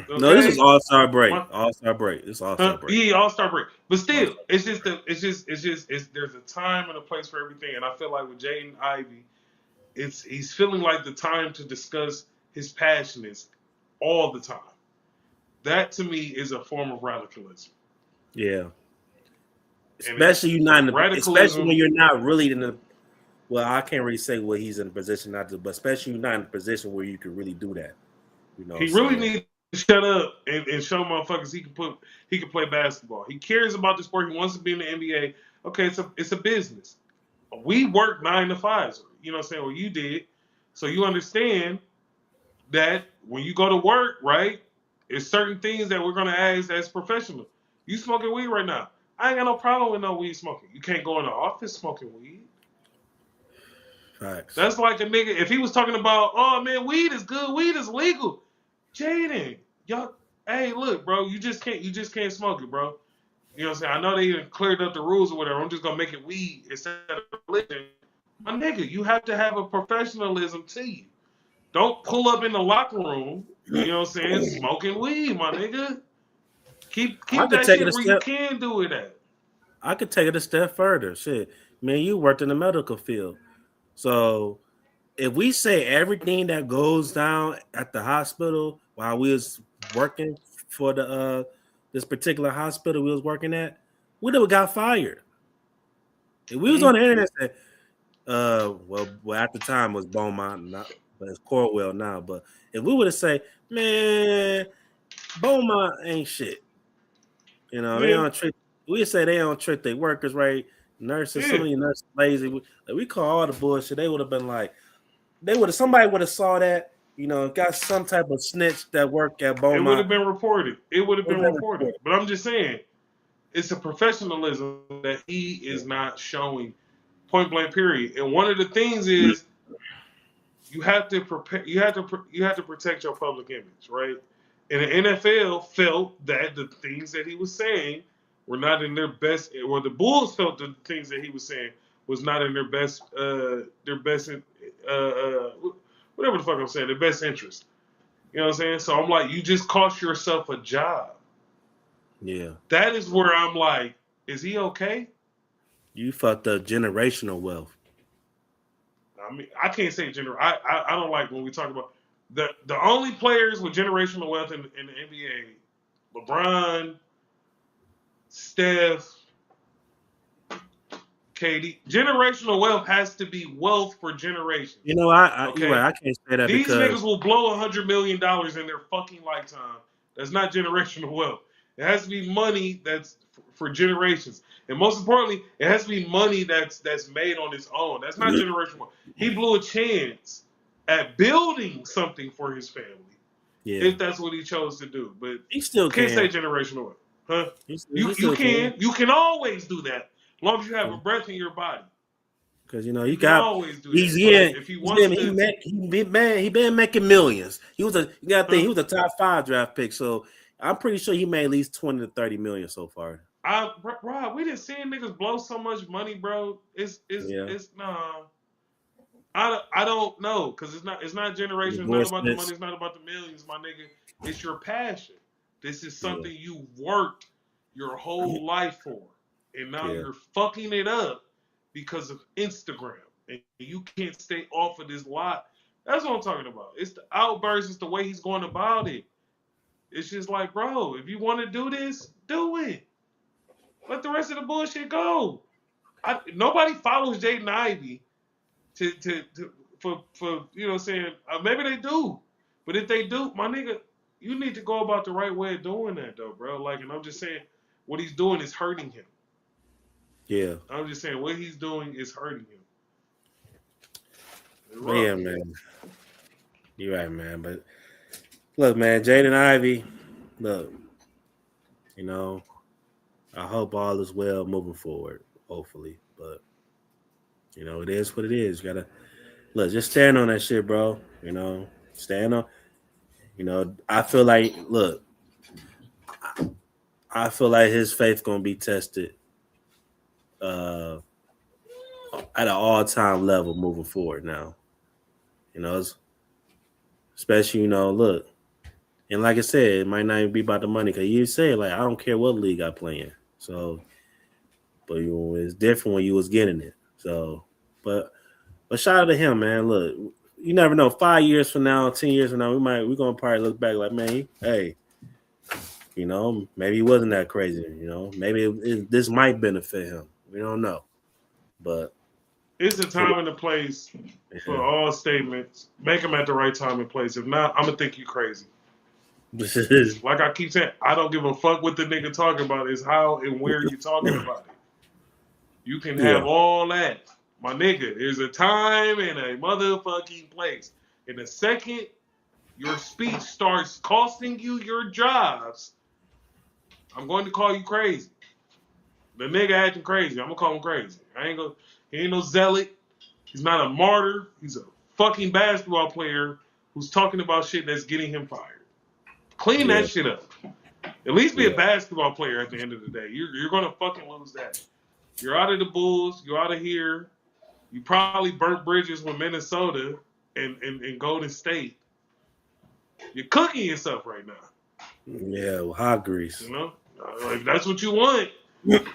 No, this is Okay, All Star break. my, All Star break. It's All Star huh? break. Yeah, All Star break. But All still, Star. it's there's a time and a place for everything, and I feel like with Jaden Ivey, he's feeling like the time to discuss his passion is all the time. That to me is a form of radicalism, Yeah. and it's Especially when radicalism. you're not really in the. Well, I can't really say what he's in a position not to, but especially you're not in a position where you can really do that. You know what I'm He really saying? needs to shut up and show motherfuckers he can play basketball. He cares about the sport. He wants to be in the NBA. Okay, it's a business. We work 9 to 5s. You know what I'm saying? Well, you did, so you understand that when you go to work, right? It's certain things that we're gonna ask as professionals. You smoking weed right now? I ain't got no problem with no weed smoking. You can't go in the office smoking weed. Facts. That's like a nigga. If he was talking about, oh man, weed is good, weed is legal. Jaden, y'all, hey, look, bro, you just can't smoke it, bro. You know what I'm saying? I know they even cleared up the rules or whatever. I'm just gonna make it weed instead of religion. My nigga, you have to have a professionalism to you. Don't pull up in the locker room, you know what I'm saying, smoking weed, my nigga. I Keep could that take it shit a where you step. can do it at. I could take it a step further. Shit, man, you worked in the medical field, so if we say everything that goes down at the hospital while we was working for the this particular hospital we was working at, we'd have got fired. If we was on Mm-hmm. the internet and said, well, at the time it was Beaumont, not, but it's Corwell now. But if we would have said, man, Beaumont ain't shit, they Yeah, don't treat. We say they don't treat their workers right. Nurses, some yeah. of you nurses lazy. We call all the bullshit. They would have been like, somebody would have saw that. got some type of snitch that work at It would have Beaumont. been reported. It would have It been was reported. But I'm just saying, it's a professionalism that he is not showing. Point blank. Period. And one of the things is you have to prepare. You have to protect your public image, right? And the NFL felt that the things that he was saying were not in their best, or the Bulls felt the things that he was saying was not in their best, whatever the fuck I'm saying, their best interest. You know what I'm saying? So I'm like, you just cost yourself a job. Yeah. That is where I'm like, is he okay? You fucked up generational wealth. I mean, I can't say I don't like when we talk about the only players with generational wealth in the NBA, LeBron, Steph, KD. Generational wealth has to be wealth for generations. You're Okay, right. I can't say that these niggas because will blow $100 million in their fucking lifetime. That's not generational wealth. It has to be money that's for generations, and most importantly, it has to be money that's made on its own. That's not generational wealth. He blew a chance at building something for his family, if that's what he chose to do. But he still can't say can. generational wealth, huh? He You still can. can. You can always do that, as long as you have a breath in your body. Because You can always do that. But if he wants to, he been making millions. You gotta think he huh? was a top 5 draft pick, so I'm pretty sure he made at least 20 to 30 million so far. Rob, we didn't see niggas blow so much money, bro. It's nah. I don't know, because it's not generation. It's not about the money. Endorsements. It's not about the millions, my nigga. It's your passion. This is Yeah. something you worked your whole life for, and now Yeah. you're fucking it up because of Instagram, and you can't stay off of this lot. That's what I'm talking about. It's the outbursts. It's the way he's going about it. It's just like, bro, if you want to do this, do it. Let the rest of the bullshit go. Nobody follows Jaden Ivey for you know what I'm saying, maybe they do, but if they do, my nigga, you need to go about the right way of doing that though, bro. Like, and I'm just saying, what he's doing is hurting him. Yeah. I'm just saying, what he's doing is hurting him. Yeah, man. You're right, man. But look, man, Jaden Ivey, look, I hope all is well moving forward, hopefully. But it is what it is. You gotta look, just stand on that shit, bro. Stand on. I feel like, look, I feel like his faith gonna be tested uh, at an all-time level moving forward. Now, especially look, and like I said, it might not even be about the money because you say like I don't care what league I play in. So, but it's different when you was getting it. So, but shout out to him, man. Look, you never know. 5 years from now, 10 years from now, we're gonna probably look back like, man, hey, maybe he wasn't that crazy. Maybe this might benefit him. We don't know, but it's a time and a place for all statements. Make them at the right time and place. If not, I'm gonna think you crazy. Like I keep saying, I don't give a fuck what the nigga talking about. It's how and where you talking about it. You can have all that. My nigga, there's a time and a motherfucking place. And the second your speech starts costing you your jobs, I'm going to call you crazy. The nigga acting crazy. I'm gonna call him crazy. He ain't no zealot. He's not a martyr. He's a fucking basketball player who's talking about shit that's getting him fired. Clean that shit up. At least be a basketball player at the end of the day. You're gonna fucking lose that. You're out of the Bulls. You're out of here. You probably burnt bridges with Minnesota and Golden State. You're cooking yourself right now. Yeah, well, hot grease. If that's what you want,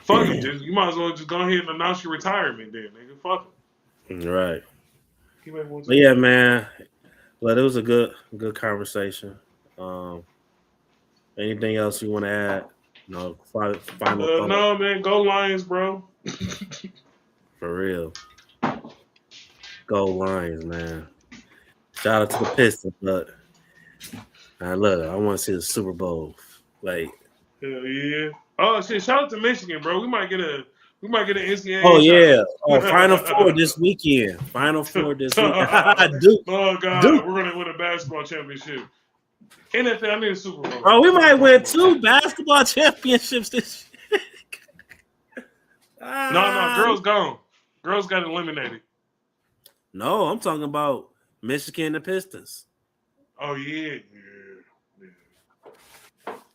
fuck it. You might as well just go ahead and announce your retirement then, nigga. Fuck it. Right. But yeah, man. Well, it was a good conversation. Anything else you want to add? No, final thought. No, man. Go Lions, bro. For real. Go Lions, man. Shout out to the Pistons, but look, I want to see the Super Bowl. Like, hell yeah. Oh shit! Shout out to Michigan, bro. We might get a We might get an NCAA. Oh yeah. shot. Oh, Final Four this weekend. Final Four this weekend. Duke. Oh God, Duke. we're gonna win a basketball championship. NFL, I need a Super Bowl. Bro, we might win 2 basketball championships this year. No, girls gone. Girls got eliminated. No, I'm talking about Michigan and the Pistons. Oh yeah.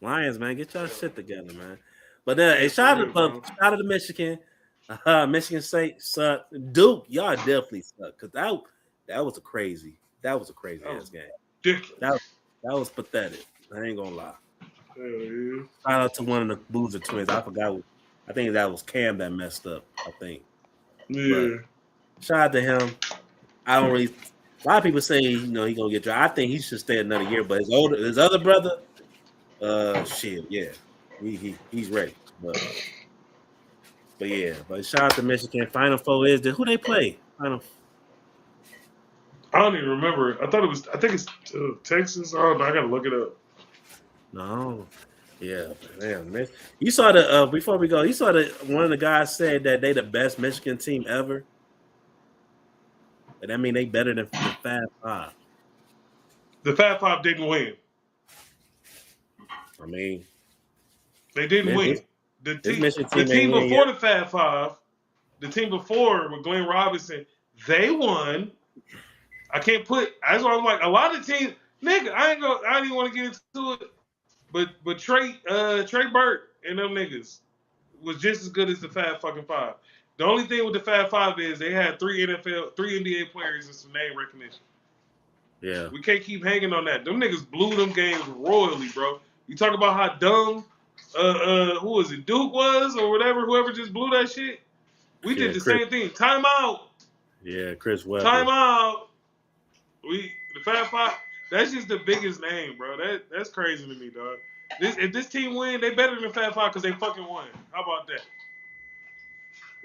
Lions, man, get y'all shit together, man. But hey, shout out to Michigan. Michigan State sucked. Duke, y'all definitely suck because that was a crazy ass game. Ridiculous. That was pathetic. I ain't gonna lie. Yeah. Shout out to one of the Boozer twins. I forgot. I think that was Cam that messed up. I think. Yeah. But shout out to him. I don't really. A lot of people say he gonna get drafted. I think he should stay another year. But his other brother, shit, yeah, he's ready. But yeah, but shout out to Michigan. Final Four is who they play. I don't even remember. I think it's Texas. Oh, no, I gotta look it up. No. Yeah, damn. You saw the before we go. You saw one of the guys said that they the best Michigan team ever. And I mean they better than the Fab Five. The Fab Five didn't win. I mean, they didn't win. The team before the Fab Five, the team before with Glenn Robinson, they won. I can't put. That's why I'm like a lot of teams. Nigga, I didn't even want to get into it. But Trey Burt and them niggas was just as good as the Fab fucking Five. The only thing with the Fab Five is they had 3 NBA players and some name recognition. Yeah. We can't keep hanging on that. Them niggas blew them games royally, bro. You talk about how dumb who was it, Duke was or whatever, whoever just blew that shit. We did the same thing. Time out. Yeah, Chris Webber. Time out. The Fab Five. That's just the biggest name, bro. That's crazy to me, dog. If this team win, they better than the Fab Five because they fucking won. How about that?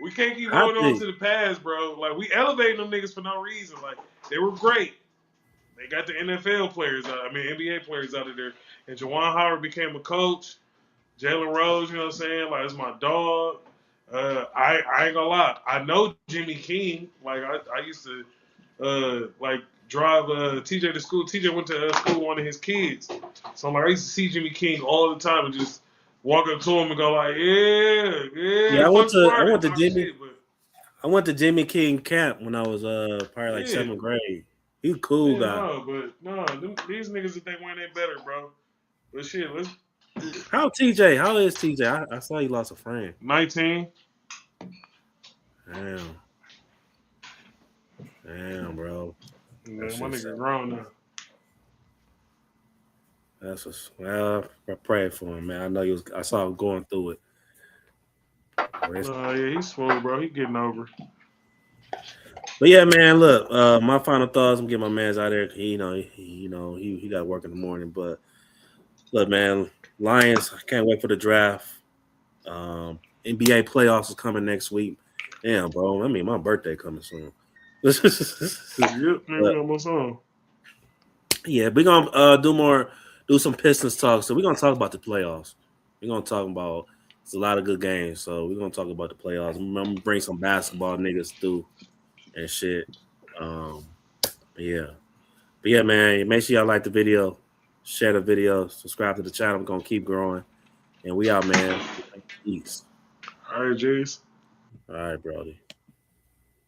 We can't keep holding on to the past, bro. Like, we elevating them niggas for no reason. Like, they were great. They got the NFL players NBA players out of there. And Juwan Howard became a coach. Jalen Rose, you know what I'm saying? Like, it's my dog. I ain't gonna lie. I know Jimmy King. Like, I used to, drive TJ to school. TJ went to school with one of his kids. So I'm like, I used to see Jimmy King all the time and just walk up to him and go like, yeah. I went to Jimmy King camp when I was probably like 7th grade. He a cool guy. These niggas if they win, they better, bro. But shit, How is TJ? I saw he lost a friend. 19. Damn, bro. Man, my nigga grown now. I prayed for him, man. I know I saw him going through it. Yeah, he's swole, bro. He getting over. But yeah, man. Look, my final thoughts. I'm getting my man's out there. He got to work in the morning. But look, man, Lions. I can't wait for the draft. NBA playoffs is coming next week. Damn, bro. I mean, my birthday coming soon. Almost on. Yeah, we're gonna do some Pistons talk. So we're gonna talk about the playoffs. We're gonna talk about it's a lot of good games. So we're gonna talk about the playoffs. I'm gonna bring some basketball niggas through and shit. But yeah, man. Make sure y'all like the video, share the video, subscribe to the channel. We're gonna keep growing, and we out, man. Peace. All right, Jace. All right, Brody.